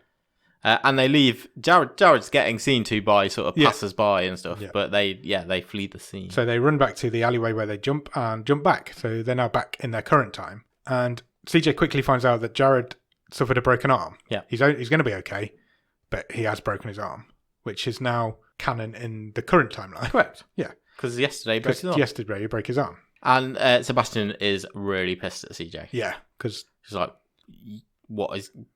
And they leave. Jared's getting seen to by sort of passers-by and stuff, but they flee the scene. So they run back to the alleyway where they jump back. So they're now back in their current time. And CJ quickly finds out that Jared suffered a broken arm. Yeah. He's going to be okay, but he has broken his arm, which is now canon in the current timeline. Correct. Yeah. Because yesterday he broke his arm. Yesterday he broke his arm. And Sebastian is really pissed at CJ. Yeah, because he's like,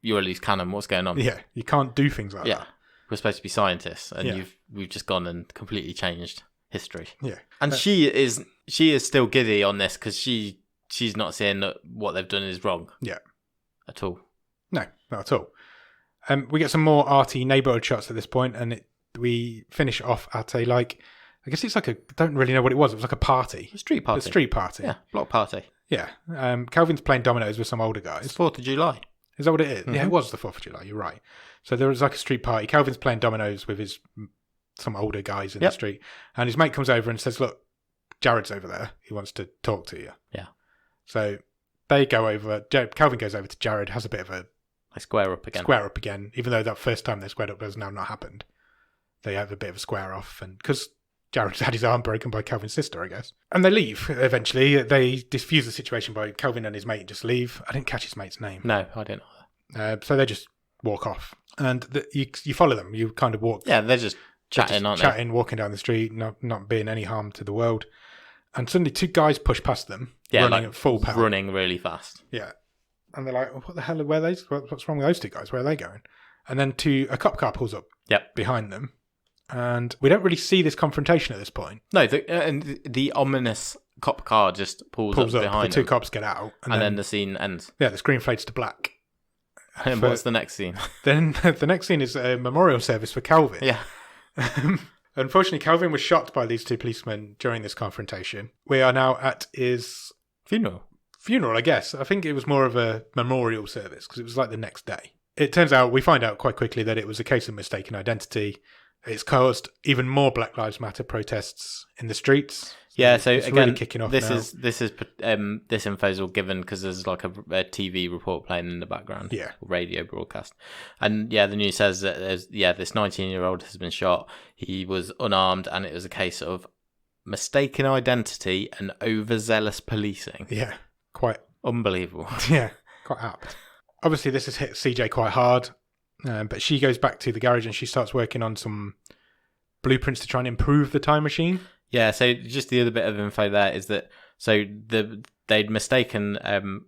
you're at least canon, what's going on? Yeah, you can't do things like that. We're supposed to be scientists, and we've just gone and completely changed history. Yeah. And she is still giddy on this because she's not saying that what they've done is wrong. Yeah. At all. No, not at all. We get some more arty neighbourhood shots at this point, and we finish off at I guess it's like I don't really know what it was. It was like a party. A street party. A street party. Yeah, block party. Yeah. Calvin's playing dominoes with some older guys. It's 4th of July. Is that what it is? Mm-hmm. Yeah, it was the 4th of July. You're right. So there was like a street party. Calvin's playing dominoes with some older guys in the street. And his mate comes over and says, look, Jared's over there. He wants to talk to you. Yeah. So they go over. Calvin goes over to Jared, has a bit of a... They square up again. Even though that first time they squared up has now not happened. They have a bit of a square off. And because Jared's had his arm broken by Calvin's sister, I guess. And they leave, eventually. They diffuse the situation by Calvin and his mate just leave. I didn't catch his mate's name. No, I didn't either. So they just walk off. And you follow them. You kind of walk. Yeah, they're just chatting, aren't they? Chatting, walking down the street, not being any harm to the world. And suddenly 2 guys push past them, running at full power. Running really fast. Yeah. And they're like, what the hell, what's wrong with those 2 guys? Where are they going? And then a cop car pulls up behind them. And we don't really see this confrontation at this point. No, the ominous cop car just pulls up behind the 2 cops get out. And then the scene ends. Yeah, the screen fades to black. And what's the next scene? Then the next scene is a memorial service for Calvin. Yeah. Unfortunately, Calvin was shot by these 2 policemen during this confrontation. We are now at his... Funeral, I guess. I think it was more of a memorial service because it was like the next day. It turns out, we find out quite quickly that it was a case of mistaken identity. It's caused even more Black Lives Matter protests in the streets. Yeah, so it's again, really kicking off this now. This info is all given because there's like a TV report playing in the background. Yeah, radio broadcast, and the news says that this 19-year-old has been shot. He was unarmed, and it was a case of mistaken identity and overzealous policing. Yeah, quite unbelievable. Yeah, quite apt. Obviously, this has hit CJ quite hard. But she goes back to the garage and she starts working on some blueprints to try and improve the time machine. Yeah, so just the other bit of info there is that they'd mistaken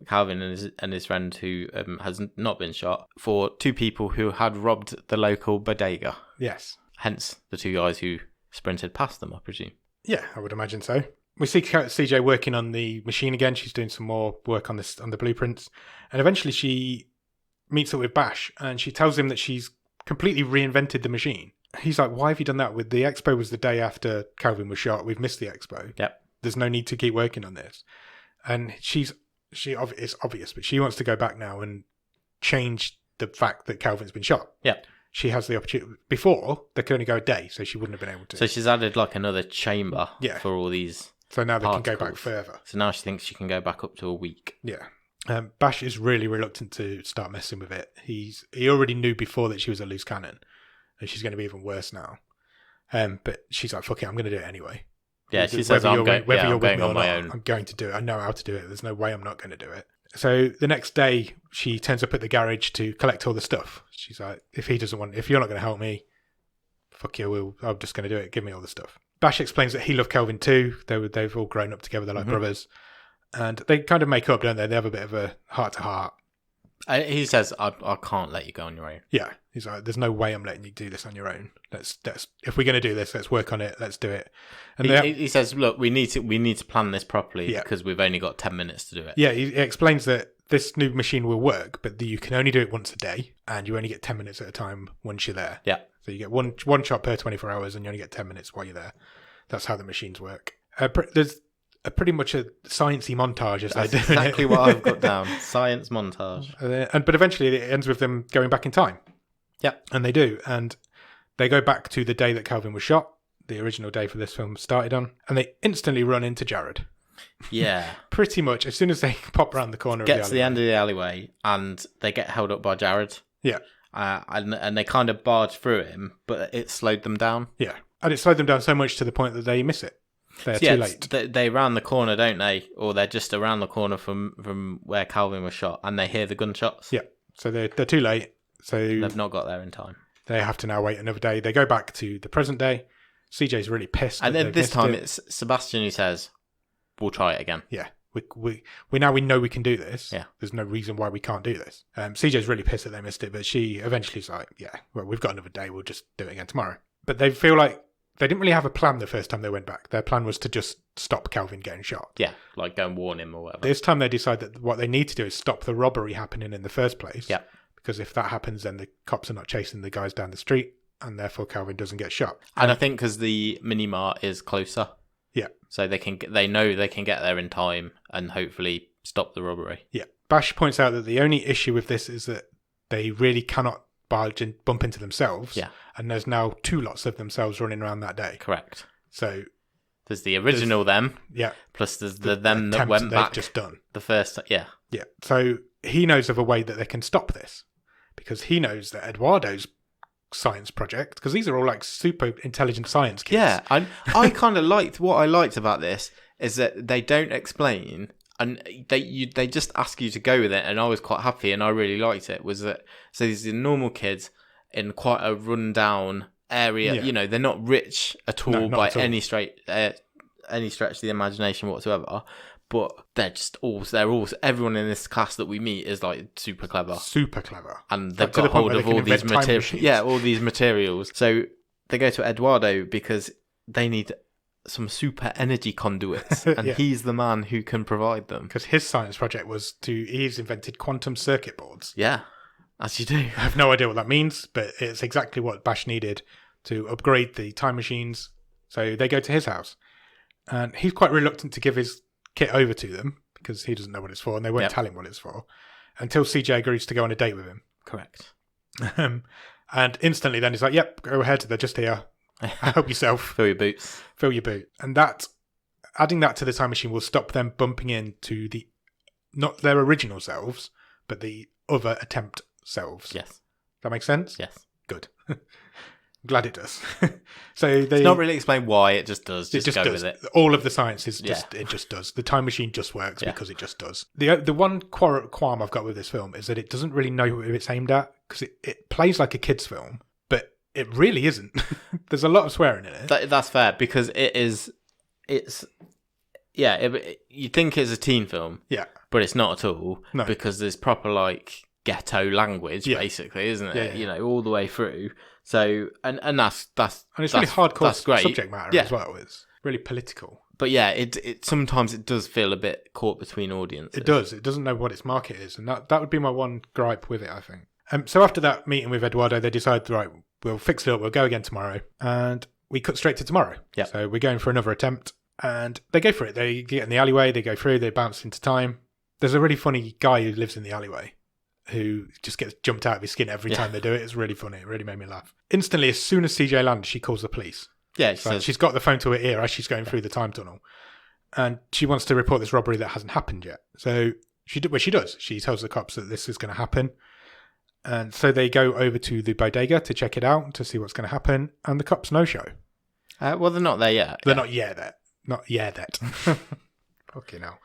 Calvin and his friend who has not been shot for 2 people who had robbed the local bodega. Yes. Hence the 2 guys who sprinted past them, I presume. Yeah, I would imagine so. We see CJ working on the machine again. She's doing some more work on the blueprints. And eventually she meets up with Bash and she tells him that she's completely reinvented the machine. He's like, why have you done that? The expo was the day after Calvin was shot. We've missed the expo. Yep. There's no need to keep working on this. And it's obvious, but she wants to go back now and change the fact that Calvin's been shot. Yeah. She has the opportunity. Before, they could only go a day, so she wouldn't have been able to. So she's added like another chamber for all these So now they particles. can go back further. So now she thinks she can go back up to a week. Yeah. Bash is really reluctant to start messing with it. He already knew before that she was a loose cannon, and she's going to be even worse now. But she's like, fuck it, I'm going to do it anyway. Yeah, she says, I'm going on my own. I'm going to do it. I know how to do it. There's no way I'm not going to do it. So the next day, she turns up at the garage to collect all the stuff. She's like, if you're not going to help me, fuck you, I'm just going to do it. Give me all the stuff. Bash explains that he loved Kelvin too. They've all grown up together. They're like brothers. And they kind of make up, don't they? They have a bit of a heart-to-heart. He says, I can't let you go on your own. Yeah. He's like, there's no way I'm letting you do this on your own. Let's if we're going to do this, let's work on it. Let's do it. And he says, look, we need to plan this properly because we've only got 10 minutes to do it. Yeah, he explains that this new machine will work, but you can only do it once a day, and you only get 10 minutes at a time once you're there. Yeah. So you get one shot per 24 hours, and you only get 10 minutes while you're there. That's how the machines work. There's pretty much a sciencey montage as they do. Exactly what I've got down. Science montage. But eventually it ends with them going back in time. Yeah. And they do. And they go back to the day that Calvin was shot, the original day for this film started on, and they instantly run into Jared. Yeah. Pretty much. As soon as they pop around the corner Get to the end of the alleyway and they get held up by Jared. Yeah. And they kind of barge through him, but it slowed them down. Yeah. And it slowed them down so much to the point that they miss it. They're too late. They round the corner, don't they? Or they're just around the corner from where Calvin was shot, and they hear the gunshots. Yeah. So they're too late. So they've not got there in time. They have to now wait another day. They go back to the present day. CJ's really pissed. And then this time it's Sebastian who says, we'll try it again. Yeah. We know we can do this. Yeah. There's no reason why we can't do this. CJ's really pissed that they missed it, but she eventually is like, yeah, well, we've got another day. We'll just do it again tomorrow. But they feel like they didn't really have a plan the first time they went back. Their plan was to just stop Calvin getting shot. Yeah, like go and warn him or whatever. This time they decide that what they need to do is stop the robbery happening in the first place. Yeah. Because if that happens, then the cops are not chasing the guys down the street, and therefore Calvin doesn't get shot. And I think because the mini-mart is closer. Yeah. So they know they can get there in time and hopefully stop the robbery. Yeah. Bash points out that the only issue with this is that they really cannot barge and bump into themselves. Yeah. And there's now 2 lots of themselves running around that day. Correct. So there's the original them. Yeah. Plus there's the them that went back. Just done. The first. Yeah. Yeah. So he knows of a way that they can stop this because he knows that Eduardo's science project, because these are all like super intelligent science kids. Yeah. I kind of liked what I liked about this is that they don't explain. And they just ask you to go with it, and I was quite happy, and I really liked it. Was that so? These are normal kids in quite a rundown area. Yeah. You know, they're not rich at all any stretch of the imagination whatsoever. But everyone in this class that we meet is like super clever, and they've got hold of all these materials. Yeah, all these materials. So they go to Eduardo because they need some super energy conduits, and he's the man who can provide them. Because his science project was he's invented quantum circuit boards. Yeah, as you do. I have no idea what that means, but it's exactly what Bash needed to upgrade the time machines. So they go to his house, and he's quite reluctant to give his kit over to them because he doesn't know what it's for, and they won't tell him what it's for until CJ agrees to go on a date with him. Correct. And instantly then he's like, yep, go ahead, they're just here. Help yourself. Fill your boots. Fill your boot. And adding that to the time machine will stop them bumping into not their original selves, but the other attempt selves. Yes. That makes sense? Yes. Good. Glad it does. So it's not really explained why, it just does. Just go with it. All of the science is it just does. The time machine just works because it just does. The one qualm I've got with this film is that it doesn't really know who it's aimed at because it plays like a kid's film. It really isn't. There's a lot of swearing in it. That's fair because you think it's a teen film. Yeah. But it's not at all. No. Because there's proper like ghetto language basically, isn't it? Yeah. You know, all the way through. So and that's and it's really hardcore subject matter as well. It's really political. But yeah, it sometimes it does feel a bit caught between audiences. It does. It doesn't know what its market is, and that would be my one gripe with it, I think. So after that meeting with Eduardo, they decide, right, we'll fix it up, we'll go again tomorrow. And we cut straight to tomorrow. Yeah. So we're going for another attempt. And they go for it. They get in the alleyway, they go through, they bounce into time. There's a really funny guy who lives in the alleyway who just gets jumped out of his skin every time they do it. It's really funny. It really made me laugh. Instantly, as soon as CJ lands, she calls the police. Yeah, she's got the phone to her ear as she's going through the time tunnel. And she wants to report this robbery that hasn't happened yet. So she does. She tells the cops that this is going to happen. And so they go over to the bodega to check it out, to see what's going to happen. And the cops no-show. Well, they're not there yet. They're not yet there. Not yet. Fucking hell.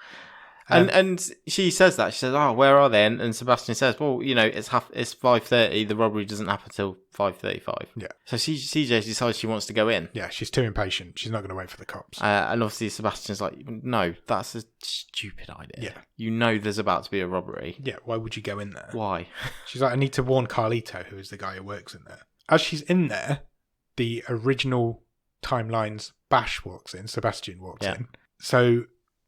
And she says that. She says, "Oh, where are they?" And Sebastian says, "Well, it's 5:30. The robbery doesn't happen till 5:35." Yeah. So CJ decides she wants to go in. Yeah, she's too impatient. She's not going to wait for the cops. And obviously Sebastian's like, "No, that's a stupid idea. Yeah. There's about to be a robbery. Yeah, why would you go in there? Why?" She's like, "I need to warn Carlito, who is the guy who works in there." As she's in there, the original timeline's Bash walks in. Sebastian walks in. So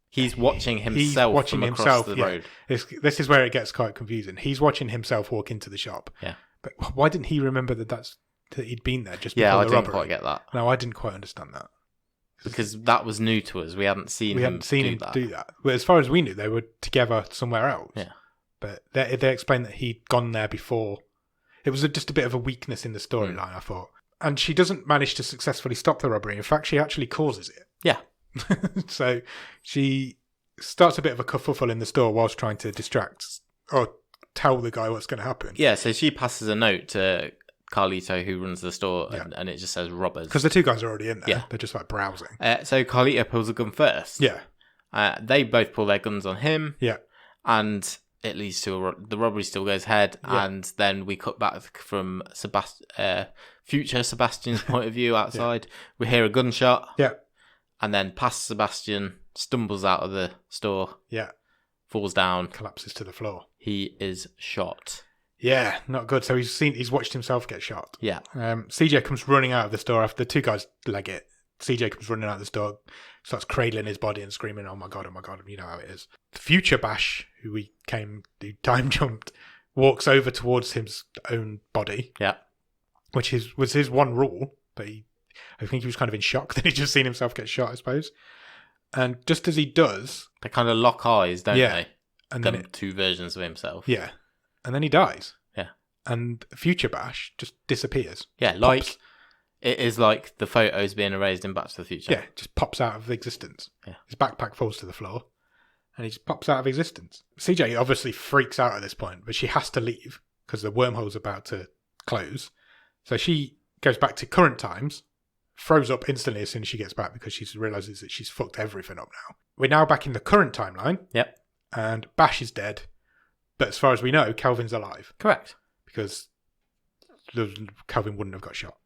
he's watching himself from across the road. This is where it gets quite confusing. He's watching himself walk into the shop. Yeah. But why didn't he remember that he'd been there just before the robbery? Yeah, I robbery? didn't quite get that. No, I didn't quite understand that. Because that was new to us. We hadn't seen him do that. Well, as far as we knew, they were together somewhere else. Yeah. But they explained that he'd gone there before. It was just a bit of a weakness in the storyline, I thought. And she doesn't manage to successfully stop the robbery. In fact, she actually causes it. Yeah. So she starts a bit of a kerfuffle in the store whilst trying to distract or tell the guy what's going to happen. Yeah, so she passes a note to Carlito, who runs the store, and it just says robbers. Because the two guys are already in there. Yeah. They're just like browsing. So Carlito pulls a gun first. Yeah. They both pull their guns on him. Yeah. And it leads to the robbery still goes ahead. Yeah. And then we cut back from future Sebastian's point of view outside. Yeah. We hear a gunshot. Yeah. And then past Sebastian, stumbles out of the store. Yeah. Falls down. Collapses to the floor. He is shot. Yeah, not good. So he's watched himself get shot. Yeah. CJ comes running out of the store after the two guys leg it. CJ comes running out of the store, starts cradling his body and screaming, "Oh my god, you know how it is." The future Bash, who time jumped, walks over towards his own body. Yeah. Which was his one rule, but I think he was kind of in shock that he'd just seen himself get shot, I suppose. And just as he does... They kind of lock eyes, don't they? And then two versions of himself. Yeah. And then he dies. Yeah. And Future Bash just disappears. Yeah, pops. It is like the photos being erased in Back to the Future. Yeah, just pops out of existence. Yeah. His backpack falls to the floor and he just pops out of existence. CJ obviously freaks out at this point, but she has to leave because the wormhole's about to close. So she goes back to current times, froze up instantly as soon as she gets back because she realises that she's fucked everything up now. We're now back in the current timeline. Yep. And Bash is dead. But as far as we know, Kelvin's alive. Correct. Because Kelvin wouldn't have got shot.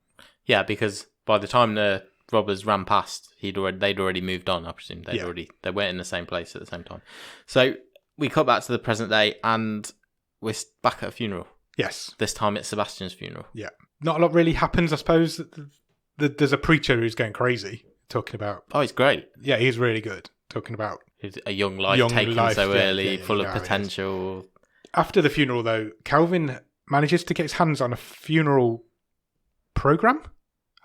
Yeah, because by the time the robbers ran past, they'd already moved on, I presume. They weren't in the same place at the same time. So we cut back to the present day and we're back at a funeral. Yes. This time it's Sebastian's funeral. Yeah. Not a lot really happens, I suppose. There's a preacher who's going crazy talking about... Oh, he's great. Yeah, he's really good. Talking about... A young life taken so early, full of potential. After the funeral, though, Kelvin manages to get his hands on a funeral program.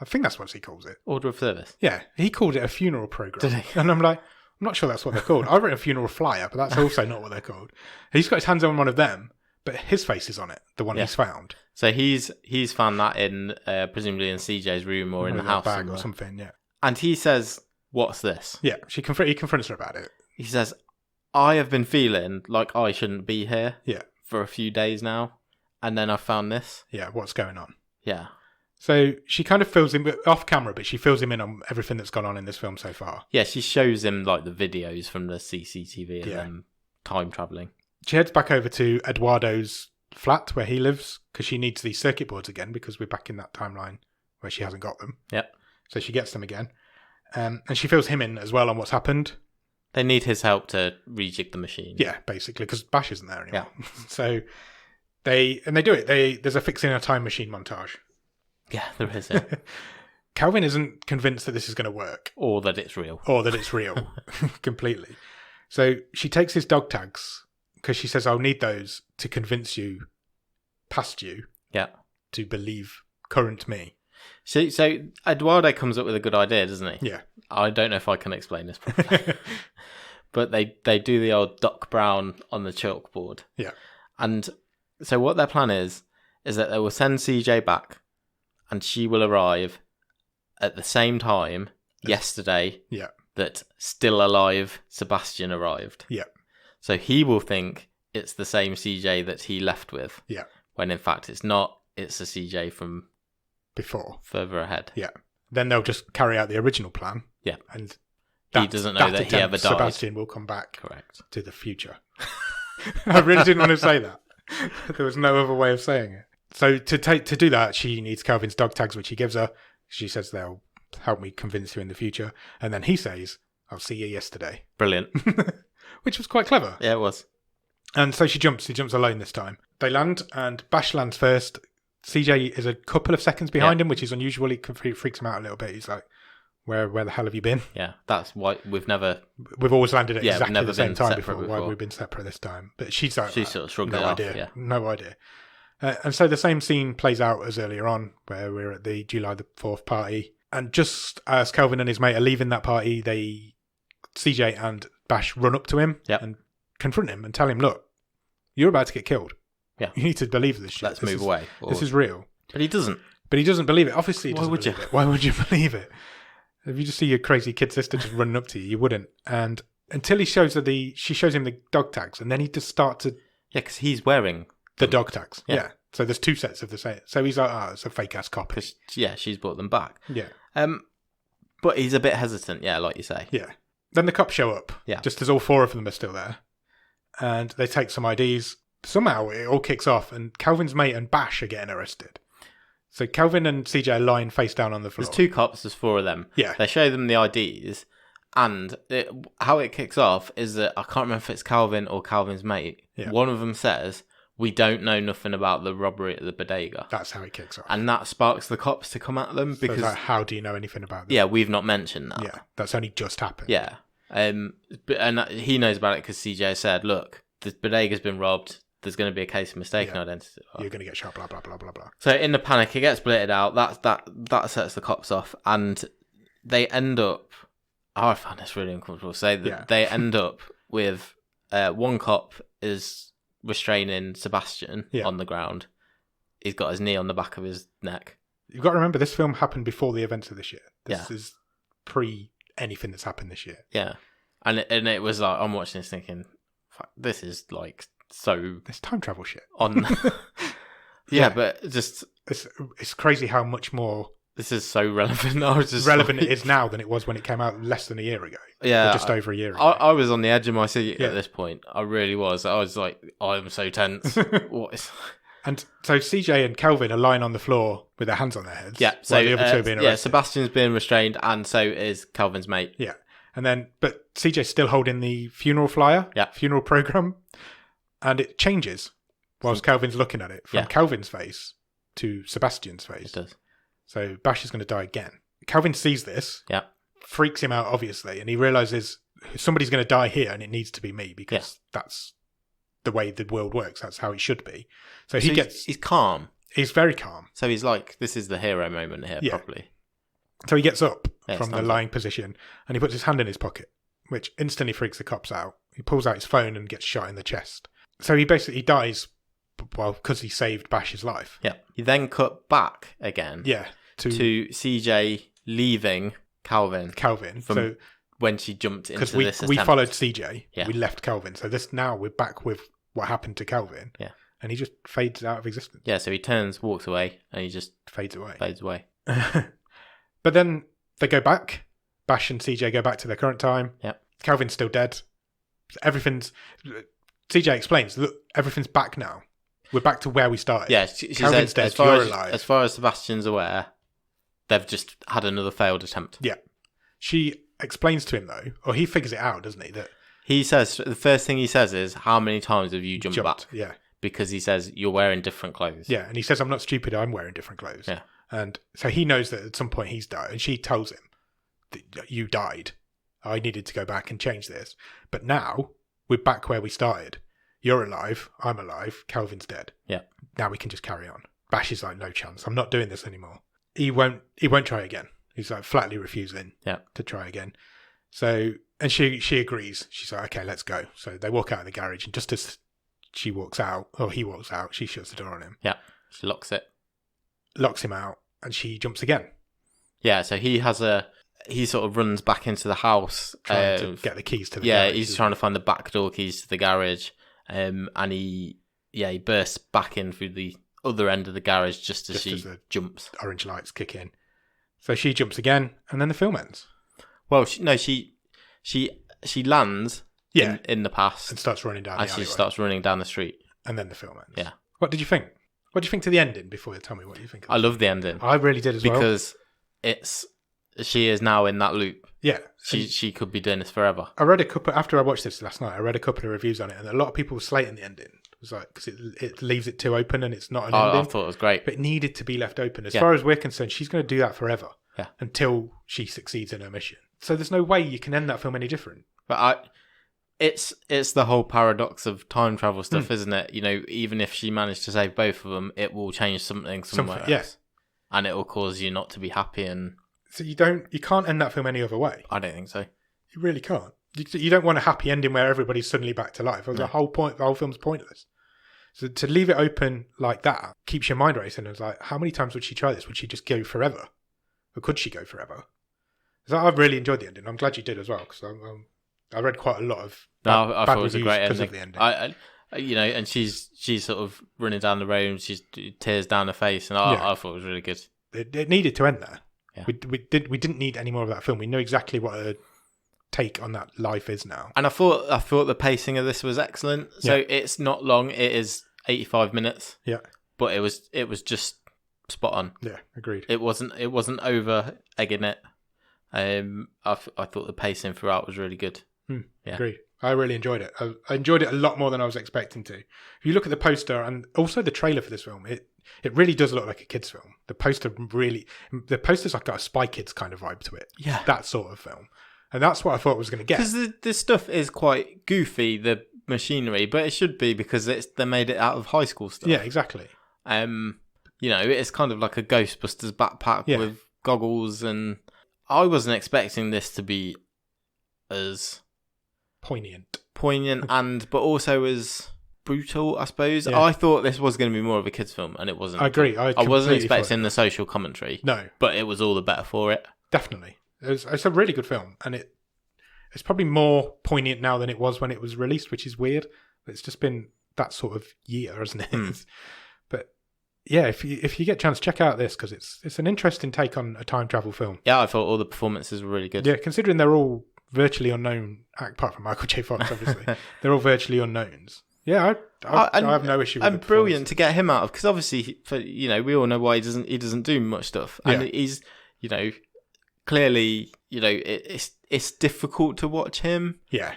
I think that's what he calls it. Order of service. Yeah, he called it a funeral program. Did he? And I'm like, I'm not sure that's what they're called. I've written a funeral flyer, but that's also not what they're called. He's got his hands on one of them, but his face is on it, the one he's found. So he's found that in presumably in CJ's room or in the house bag or something. Yeah. And he says, "What's this?" Yeah, he confronts her about it. He says, "I have been feeling like I shouldn't be here. Yeah. For a few days now, and then I found this. Yeah, what's going on?" Yeah. So she kind of fills him off camera, but she fills him in on everything that's gone on in this film so far. Yeah, she shows him like the videos from the CCTV and them time traveling. She heads back over to Eduardo's flat where he lives because she needs these circuit boards again because we're back in that timeline where she hasn't got them. Yep. So she gets them again. And she fills him in as well on what's happened. They need his help to rejig the machine. Yeah, basically, because Bash isn't there anymore. Yeah. So they do it. There's a fixing a time machine montage. Yeah, there is. Yeah. Calvin isn't convinced that this is going to work. Or that it's real. Completely. So she takes his dog tags because she says, "I'll need those to convince you, past you, to believe current me." So Eduardo comes up with a good idea, doesn't he? Yeah. I don't know if I can explain this properly. But they do the old Doc Brown on the chalkboard. Yeah. And so what their plan is that they will send CJ back and she will arrive at the same time yesterday that still alive Sebastian arrived. Yeah. So he will think it's the same CJ that he left with. Yeah. When in fact it's not. It's a CJ from... before. Further ahead. Yeah. Then they'll just carry out the original plan. Yeah. And he doesn't know that he ever died. Sebastian will come back Correct. to the future. I really didn't want to say that. There was no other way of saying it. So to do that, she needs Calvin's dog tags, which he gives her. She says they'll help me convince you in the future. And then he says, I'll see you yesterday. Brilliant. Which was quite clever. Yeah, it was. And so she jumps alone this time. They land, and Bash lands first. CJ is a couple of seconds behind him, which is unusual. He freaks him out a little bit. He's like, where the hell have you been? Yeah, that's why we've always landed at exactly the same time before. Why have we been separate this time? But she's like, she sort of shrugged no it idea. off. Yeah. No idea. And so the same scene plays out as earlier on, where we're at the July the 4th party. And just as Kelvin and his mate are leaving that party, CJ and Bash run up to him and confront him and tell him, look, you're about to get killed. Yeah. You need to believe this shit. Let's move away. This is real. But he doesn't. But he doesn't believe it. Obviously he doesn't believe it. Why would you believe it? If you just see your crazy kid sister just running up to you, you wouldn't. And until she shows him the dog tags, and then he just starts to... Yeah, because he's wearing... The dog tags. Yeah. So there's two sets of the same. So he's like, it's a fake-ass copy. Yeah, she's brought them back. Yeah. But he's a bit hesitant, like you say. Yeah. Then the cops show up. Yeah. Just as all four of them are still there. And they take some IDs. Somehow it all kicks off, and Calvin's mate and Bash are getting arrested. So Calvin and CJ are lying face down on the floor. There's two cops, there's four of them. Yeah. They show them the IDs, and how it kicks off is that, I can't remember if it's Calvin or Calvin's mate. Yeah. One of them says, we don't know nothing about the robbery at the bodega. That's how it kicks off. And that sparks the cops to come at them, because... So it's like, how do you know anything about this? Yeah, we've not mentioned that. Yeah, that's only just happened. Yeah. And he knows about it because CJ said, look, the bodega's been robbed. There's going to be a case of mistaken identity. You're going to get shot, blah, blah, blah, blah, blah. So in the panic, it gets blurted out. That sets the cops off. And they end up... Oh, I find this really uncomfortable to say that they end up with one cop is restraining Sebastian on the ground. He's got his knee on the back of his neck. You've got to remember, this film happened before the events of this year. This is pre anything that's happened this year. Yeah. And it was like, I'm watching this thinking, fuck, this is like so... It's time travel shit. But just... It's crazy how much more... This is so relevant. I was just relevant it is now than it was when it came out less than a year ago. Yeah. Or just over a year ago. I was on the edge of my seat at this point. I really was. I was like, I'm so tense. What is... And so CJ and Kelvin are lying on the floor with their hands on their heads. Yeah. So the other two are being arrested. Yeah, Sebastian's being restrained, and so is Kelvin's mate. Yeah. And then, but CJ's still holding the funeral flyer, funeral program, and it changes whilst Kelvin's looking at it from Kelvin's face to Sebastian's face. It does. So Bash is going to die again. Kelvin sees this, freaks him out, obviously, and he realises somebody's going to die here, and it needs to be me because that's the way the world works. That's how it should be. So he's calm. He's very calm. So he's like, this is the hero moment here, properly. So he gets up from the lying position and he puts his hand in his pocket, which instantly freaks the cops out. He pulls out his phone and gets shot in the chest. So he basically dies, because he saved Bash's life. Yeah. He then cut back again. Yeah. To CJ leaving Calvin. From when she jumped into this attempt. Because we followed CJ. Yeah. We left Calvin. So now we're back with what happened to Calvin. Yeah. And he just fades out of existence. Yeah, so he turns, walks away, and he just... Fades away. But then they go back. Bash and CJ go back to their current time. Yep. Calvin's still dead. CJ explains, look, everything's back now. We're back to where we started. Yeah, she Calvin's said, dead, you're alive. As far as Sebastian's aware, they've just had another failed attempt. Yeah. She explains to him, though, or he figures it out, doesn't he? That he says, the first thing he says is, how many times have you jumped back? Yeah. Because he says, you're wearing different clothes. Yeah, and he says, I'm not stupid, I'm wearing different clothes. Yeah. And so he knows that at some point he's died, and she tells him, that you died. I needed to go back and change this. But now, we're back where we started. You're alive, I'm alive, Calvin's dead. Yeah. Now we can just carry on. Bash is like, no chance, I'm not doing this anymore. He won't try again. He's like flatly refusing to try again. So, and she agrees. She's like, okay, let's go. So they walk out of the garage, and just as he walks out, she shuts the door on him. Yeah, she locks him out, and she jumps again. Yeah, so he sort of runs back into the house. Trying to get the keys to the garage. Yeah, he's trying to find the back door keys to the garage. And he bursts back in through the other end of the garage just as the jumps. Orange lights kick in. So she jumps again, and then the film ends. Well, she she lands in the past and starts running down the alleyway. she starts running down the street. And then the film ends. Yeah. What did you think? What do you think to the ending before you tell me what you think? I love the ending. I really did as well. Because she is now in that loop. Yeah. She could be doing this forever. I read a couple, after I watched this last night, I read a couple of reviews on it, and a lot of people were slating the ending. It was like, because it leaves it too open and it's not an ending. I thought it was great. But it needed to be left open. As far as we're concerned, she's going to do that forever. Yeah. Until she succeeds in her mission. So there's no way you can end that film any different. But it's the whole paradox of time travel stuff, isn't it? You know, even if she managed to save both of them, it will change something somewhere else. Yes. And it will cause you not to be happy. And so you can't end that film any other way. I don't think so. You really can't. You don't want a happy ending where everybody's suddenly back to life. The whole film's pointless. So to leave it open like that keeps your mind racing. It's like, how many times would she try this? Would she just go forever? Or could she go forever? So I've really enjoyed the ending. I'm glad you did as well, because I read quite a lot of I thought it was a great ending. Of the ending. You know, and she's sort of running down the road and she's tears down her face, and I thought it was really good. It needed to end there. Yeah. We didn't need any more of that film. We know exactly what her take on that life is now. And I thought the pacing of this was excellent. So it's not long. It is 85 minutes. Yeah. But it was just spot on. Yeah, agreed. It wasn't over egging it. I thought the pacing throughout was really good. Yeah. Agreed. I really enjoyed it. I enjoyed it a lot more than I was expecting to. If you look at the poster and also the trailer for this film, it really does look like a kid's film. The poster's like got a Spy Kids kind of vibe to it. Yeah. That sort of film. And that's what I thought I was going to get. Because the stuff is quite goofy, the machinery, but it should be because they made it out of high school stuff. Yeah, exactly. You know, it's kind of like a Ghostbusters backpack with goggles, and I wasn't expecting this to be as poignant but also as brutal, I suppose. Yeah. I thought this was going to be more of a kids' film, and it wasn't. I agree. I wasn't expecting the social commentary. No, but it was all the better for it. Definitely, it's a really good film, and it's probably more poignant now than it was when it was released, which is weird. It's just been that sort of year, hasn't it? But yeah, if you get a chance, check out this, because it's an interesting take on a time travel film. Yeah, I thought all the performances were really good. Yeah, considering they're all virtually unknown, apart from Michael J. Fox, obviously. They're all virtually unknowns. Yeah, I have no issue with it. And brilliant to get him out of, because obviously, we all know why he doesn't do much stuff. And he's, clearly, it's difficult to watch him. Yeah.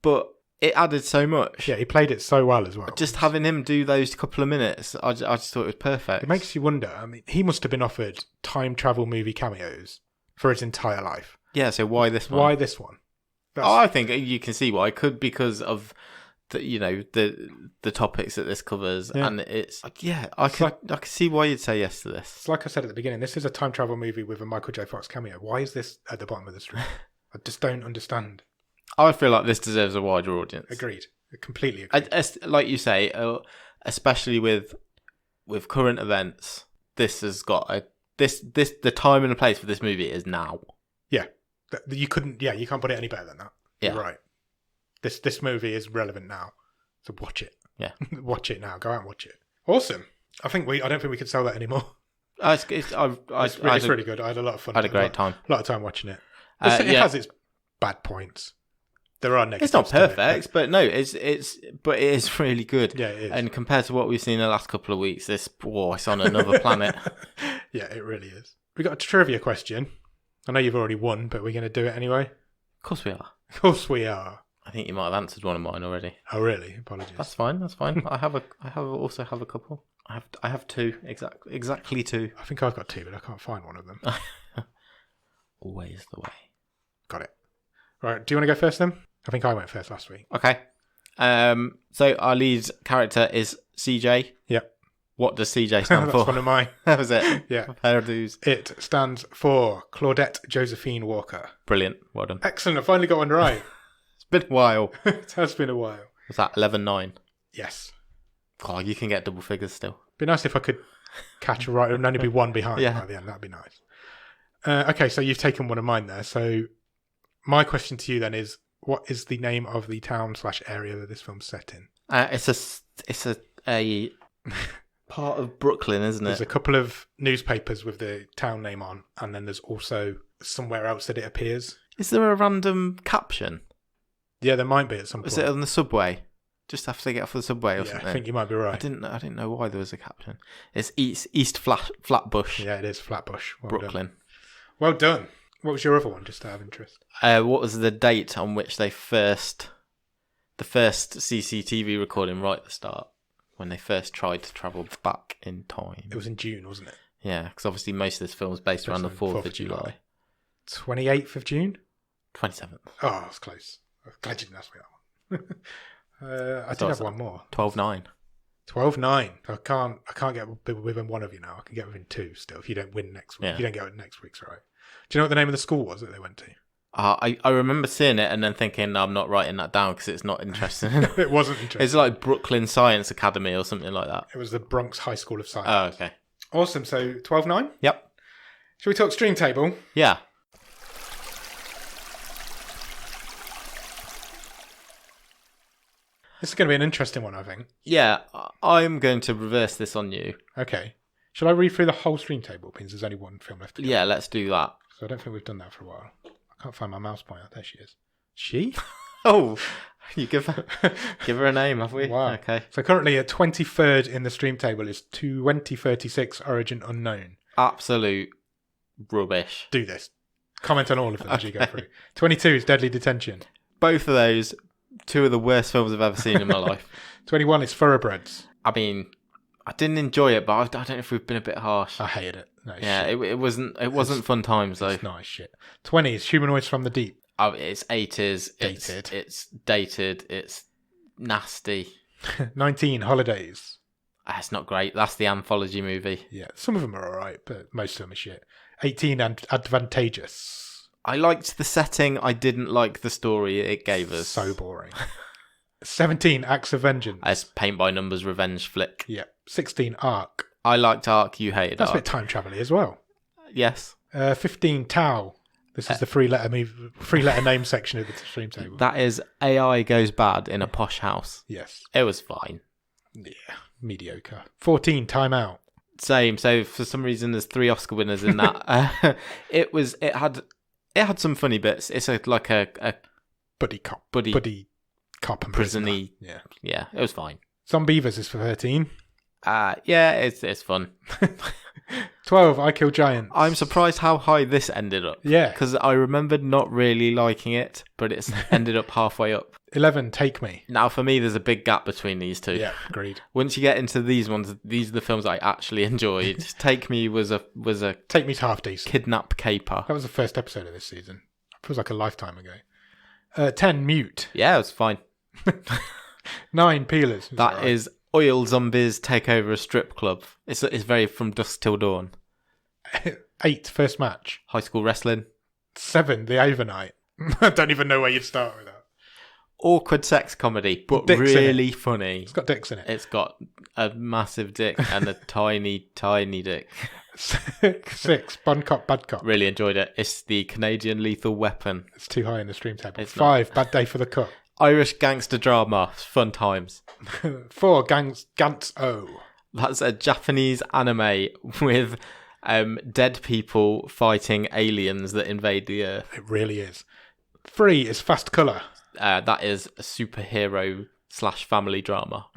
But it added so much. Yeah, he played it so well as well. Just having him do those couple of minutes, I just thought it was perfect. It makes you wonder. I mean, he must have been offered time travel movie cameos for his entire life. Yeah, so why this one? Why this one? I think you can see why. It could because of the topics that this covers, and it's I can see why you'd say yes to this. It's like I said at the beginning. This is a time travel movie with a Michael J. Fox cameo. Why is this at the bottom of the stream? I just don't understand. I feel like this deserves a wider audience. Agreed. Completely agreed. Like you say, especially with current events, this has got the time and the place for this movie is now. Yeah, you can't put it any better than that. Yeah. You're right. This movie is relevant now, so watch it. Yeah, watch it now. Go out and watch it. Awesome. I don't think we could sell that anymore. It's really good. I had a lot of fun. I had a great time. A lot of time watching it. It has its bad points. There are negatives. It's not perfect, but no, it is really good. Yeah, it is. And compared to what we've seen in the last couple of weeks, it's on another planet. Yeah, it really is. We got a trivia question. I know you've already won, but we're going to do it anyway. Of course we are. Of course we are. I think you might have answered one of mine already. Oh, really? Apologies. That's fine. I also have a couple. I have two, exactly two. I think I've got two, but I can't find one of them. Always the way. Got it. Right, do you want to go first then? I think I went first last week. Okay. So our lead character is CJ. Yep. What does CJ stand for? That's one of mine. That was it. Yeah. Hairdos. It stands for Claudette Josephine Walker. Brilliant. Well done. Excellent. I finally got one right. It's been a while. It has been a while. Was that 11-9? Yes. God, you can get double figures still. Be nice if I could catch a right and only be one behind by the end. That'd be nice. Okay, so you've taken one of mine there. So my question to you then is, what is the name of the town/area that this film's set in? It's a part of Brooklyn, isn't it? There's a couple of newspapers with the town name on, and then there's also somewhere else that it appears. Is there a random caption? Yeah, there might be at some point. Was it on the subway? Just after they get off the subway or something? I think you might be right. I didn't know why there was a caption. It's East Flatbush. Yeah, it is Flatbush. Brooklyn. Done. Well done. What was your other one, just out of interest? What was the date on which the first CCTV recording right at the start, when they first tried to travel back in time? It was in June, wasn't it? Yeah, because obviously most of this film is based around the 4th of July. 28th of June? 27th. Oh, that's close. I'm glad you didn't ask me that one. I did have one more. 12-9. 12-9. I can't get within one of you now. I can get within two still if you don't win next week. Yeah. If you don't get it next week's right. Do you know what the name of the school was that they went to? I remember seeing it and then thinking, no, I'm not writing that down because it's not interesting. It wasn't interesting. It's like Brooklyn Science Academy or something like that. It was the Bronx High School of Science. Oh, okay. Awesome. So 12-9? Yep. Shall we talk stream table? Yeah. This is going to be an interesting one, I think. Yeah, I'm going to reverse this on you. Okay. Shall I read through the whole stream table? Because there's only one film left to go. Yeah, let's do that. So I don't think we've done that for a while. I can't find my mouse pointer. There she is. She? Oh, you give her a name, have we? Wow. Okay. So currently at 23rd in the stream table is 2036 Origin Unknown. Absolute rubbish. Do this. Comment on all of them as you go through. 22 is Deadly Detention. Both of those, two of the worst films I've ever seen in my life. 21 is Thoroughbreds. I mean, I didn't enjoy it, but I don't know if we've been a bit harsh. I hated it. No, Yeah, shit. it wasn't fun times though. It's nice shit. 20 is Humanoids from the Deep. Oh, it's 80s. Dated. It's dated. It's nasty. 19 Holidays. It's not great. That's the anthology movie. Yeah, some of them are alright, but most of them are shit. 18 and Advantageous. I liked the setting. I didn't like the story it gave us. So boring. 17 Acts of Vengeance. It's paint by numbers revenge flick. Yeah. 16 Arc. I liked Arc. You hated That's a Arc. bit time travel as well. Yes. 15 Tau. This is the three letter name section of the stream table. That is AI goes bad in a posh house. Yes. It was fine. Yeah. Mediocre. 14 Time Out. Same. So for some reason, there's 3 Oscar winners in that. It had some funny bits. It's like a Buddy cop and prison-y. prisoner. Yeah. It was fine. Zombievers is for 13. Yeah, it's fun. 12 I Kill Giants. I'm surprised how high this ended up. Yeah. Because I remembered not really liking it, but it's ended up halfway up. 11 Take Me. Now, for me, there's a big gap between these two. Yeah, agreed. Once you get into these ones, these are the films I actually enjoyed. Take Me was a Take Me's half decent. kidnap caper. That was the first episode of this season. Feels like a lifetime ago. 10 Mute. Yeah, it was fine. 9 Peelers. That is oil zombies take over a strip club. It's very From Dusk Till Dawn. 8 First Match. High school wrestling. 7 The Avonite. I don't even know where you'd start with that. Awkward sex comedy, but Dicks really funny. It's got dicks in it. It's got a massive dick and a tiny, tiny dick. 6 Bon Cop, Bad Cop. Really enjoyed it. It's the Canadian Lethal Weapon. It's too high in the stream table. It's 5 Bad Day for the Cook. Irish gangster drama, fun times. 4 Gantz O. That's a Japanese anime with dead people fighting aliens that invade the Earth. It really is. 3 is Fast Colour. That is a superhero / family drama.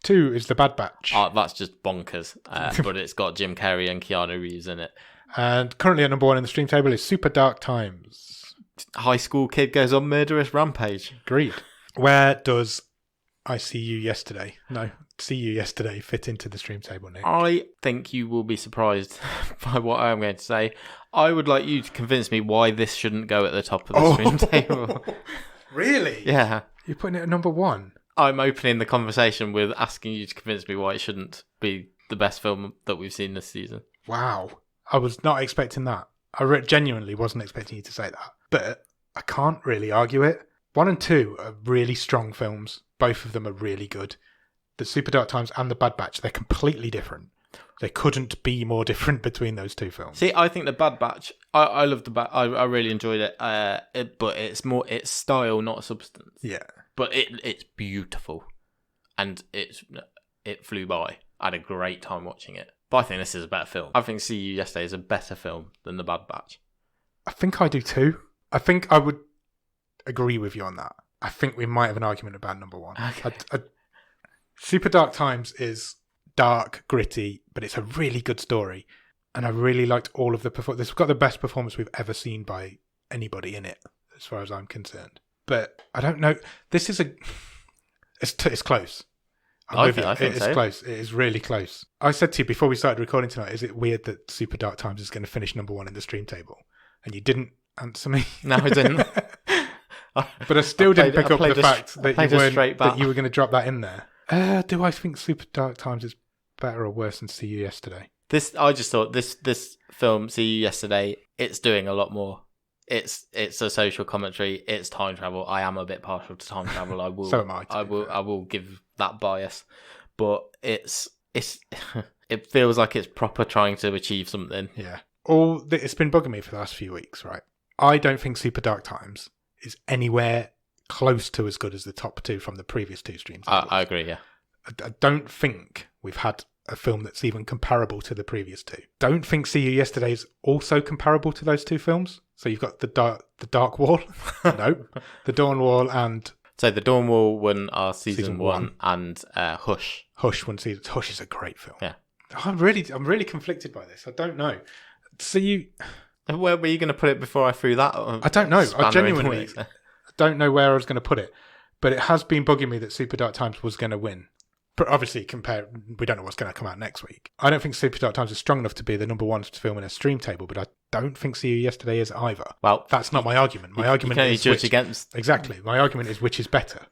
2 is The Bad Batch. That's just bonkers. But it's got Jim Carrey and Keanu Reeves in it. And currently at number 1 in the stream table is Super Dark Times. High school kid goes on murderous rampage. Agreed. Where does I See You Yesterday? No, See You Yesterday fit into the stream table, Nick? I think you will be surprised by what I'm going to say. I would like you to convince me why this shouldn't go at the top of the stream table. Really? Yeah. You're putting it at number 1? I'm opening the conversation with asking you to convince me why it shouldn't be the best film that we've seen this season. Wow. I was not expecting that. I genuinely wasn't expecting you to say that. But I can't really argue it. 1 and 2 are really strong films. Both of them are really good. The Super Dark Times and The Bad Batch, they're completely different. They couldn't be more different between those two films. See, I think The Bad Batch, I loved The Bad. I really enjoyed it. But it's style, not substance. Yeah. But it's beautiful. And it flew by. I had a great time watching it. But I think this is a better film. I think See You Yesterday is a better film than The Bad Batch. I think I do too. I think I would agree with you on that. I think we might have an argument about number one. Okay. Super Dark Times is dark, gritty, but it's a really good story. And I really liked all of the performance. This has got the best performance we've ever seen by anybody in it, as far as I'm concerned. But I don't know. This is it's close. I think it is so. close. It is really close. I said to you before we started recording tonight, is it weird that Super Dark Times is going to finish number one in the stream table? And you didn't answer me. No, I didn't. But I still didn't pick up the fact that you were going to drop that in there. Do I think Super Dark Times is better or worse than See You Yesterday? I just thought this film, See You Yesterday, it's doing a lot more. It's a social commentary. It's time travel. I am a bit partial to time travel. I will. So am I. I will give that bias, but it's it feels like it's proper trying to achieve something. Yeah. It's been bugging me for the last few weeks, right? I don't think Super Dark Times is anywhere close to as good as the top two from the previous two streams. I agree. Yeah. I don't think we've had a film that's even comparable to the previous two. Don't think See You Yesterday is also comparable to those two films. So you've got the Dark Wall, no, the Dawn Wall, and so the Dawn Wall won our season one, and Hush. Hush is a great film. Yeah, I'm really conflicted by this. I don't know. So where were you going to put it before I threw that? I don't know. I genuinely don't know where I was going to put it, but it has been bugging me that Super Dark Times was going to win. But obviously, we don't know what's going to come out next week. I don't think Super Dark Times is strong enough to be the number one film in a stream table, but I don't think See You Yesterday is either. Well, that's not my argument. My argument is judge against. Exactly. My argument is which is better,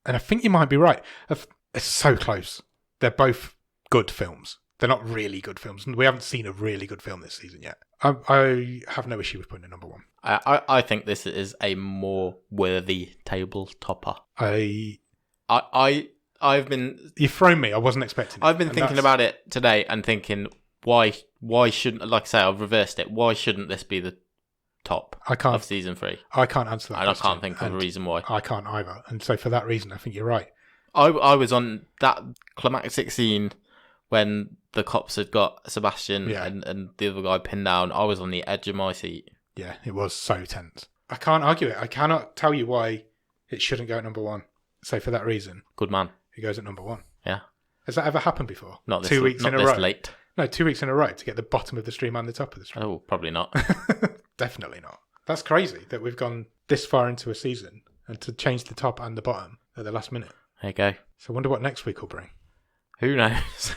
and I think you might be right. It's so close. They're both good films. They're not really good films. We haven't seen a really good film this season yet. I have no issue with putting it number one. I think this is a more worthy table topper. I've been... You've thrown me. I wasn't expecting it. I've been thinking about it today and thinking, why shouldn't... Like I say, I've reversed it. Why shouldn't this be the top of season 3? I can't answer that And question, I can't think of a reason why. I can't either. And so for that reason, I think you're right. I was on that climactic scene when the cops had got Sebastian and the other guy pinned down. I was on the edge of my seat. Yeah, it was so tense. I can't argue it. I cannot tell you why it shouldn't go at number one. So for that reason... Good man. It goes at number one. Yeah. Has that ever happened before? Not this, 2 weeks not in a this row. Late. No, 2 weeks in a row to get the bottom of the stream and the top of the stream. Oh, probably not. Definitely not. That's crazy that we've gone this far into a season and to change the top and the bottom at the last minute. There you go. So I wonder what next week will bring. Who knows?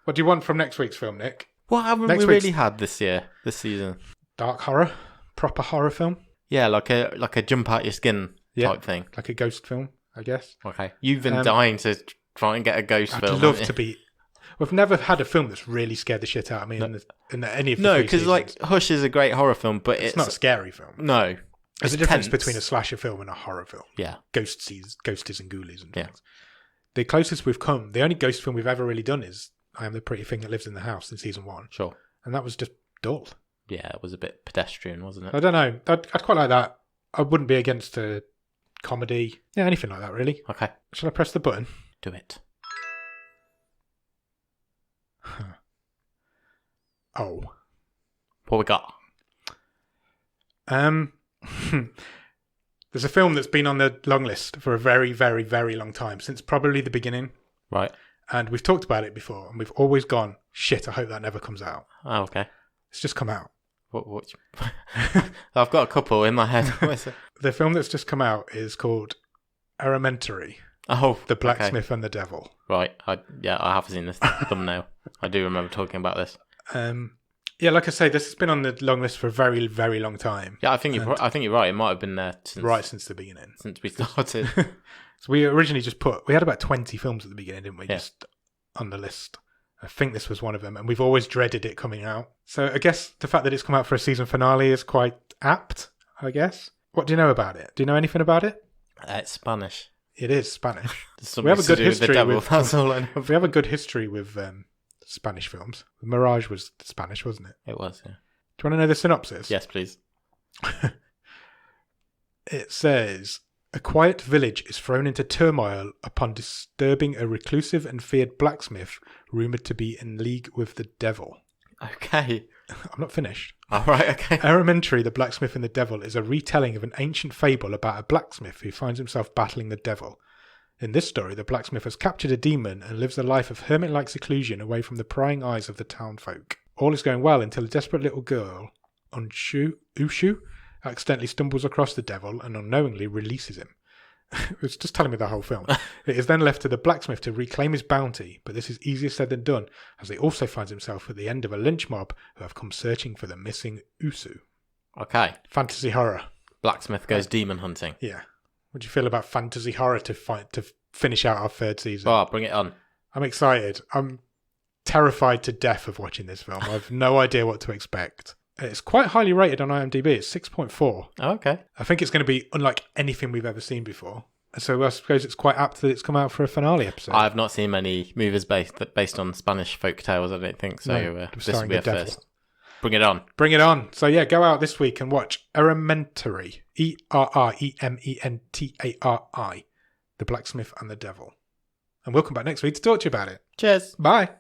What do you want from next week's film, Nick? What haven't we really had this season? Dark horror? Proper horror film? Yeah, like a jump out your skin type thing. Like a ghost film, I guess. Okay. You've been dying to try and get a ghost film. I'd love to be... We've never had a film that's really scared the shit out of me in any of the No, because like Hush is a great horror film, but it's not a scary film. No. There's a difference between a slasher film and a horror film. Yeah. Ghosties and ghoulies and things. The closest we've come, the only ghost film we've ever really done is I Am the Pretty Thing That Lives in the House in season 1. Sure. And that was just dull. Yeah, it was a bit pedestrian, wasn't it? I don't know. I'd quite like that. I wouldn't be against a comedy. Yeah, anything like that, really. Okay. Shall I press the button? Do it. Oh. What we got? There's a film that's been on the long list for a very, very, very long time, since probably the beginning. Right. And we've talked about it before, and we've always gone, shit, I hope that never comes out. Oh, okay. It's just come out. What? I've got a couple in my head. The film that's just come out is called Elementary. Oh, The Blacksmith and the Devil. Right. I have seen this thumbnail. I do remember talking about this. Yeah, like I say, this has been on the long list for a very, very long time. Yeah, I think you're right. It might have been there since the beginning. Since we started. So we originally we had about 20 films at the beginning, didn't we? Yeah. Just on the list. I think this was one of them, and we've always dreaded it coming out. So I guess the fact that it's come out for a season finale is quite apt, I guess. What do you know about it? Do you know anything about it? It's Spanish. It is Spanish. We have a good history with that's all I know. We have a good history with Spanish films. Mirage was Spanish, wasn't it? It was, yeah. Do you want to know the synopsis? Yes, please. It says, a quiet village is thrown into turmoil upon disturbing a reclusive and feared blacksmith rumoured to be in league with the devil. Okay. I'm not finished. All right, okay. Elementary, the Blacksmith and the Devil is a retelling of an ancient fable about a blacksmith who finds himself battling the devil. In this story, the blacksmith has captured a demon and lives a life of hermit-like seclusion away from the prying eyes of the townfolk. All is going well until a desperate little girl, Ushu, accidentally stumbles across the devil and unknowingly releases him. It's just telling me the whole film. It is then left to the blacksmith to reclaim his bounty, but this is easier said than done, as he also finds himself at the end of a lynch mob who have come searching for the missing Usu. Okay. Fantasy horror. Blacksmith goes demon hunting. Yeah. What do you feel about fantasy horror to finish out our third season? Oh, bring it on. I'm excited. I'm terrified to death of watching this film. I have no idea what to expect. It's quite highly rated on IMDb. It's 6.4. Oh, okay. I think it's going to be unlike anything we've ever seen before. So I suppose it's quite apt that it's come out for a finale episode. I've not seen many movies based on Spanish folk tales, I don't think. So this will be a first. Bring it on. Bring it on. So yeah, go out this week and watch Elementary. Erementari. The Blacksmith and the Devil. And we'll come back next week to talk to you about it. Cheers. Bye.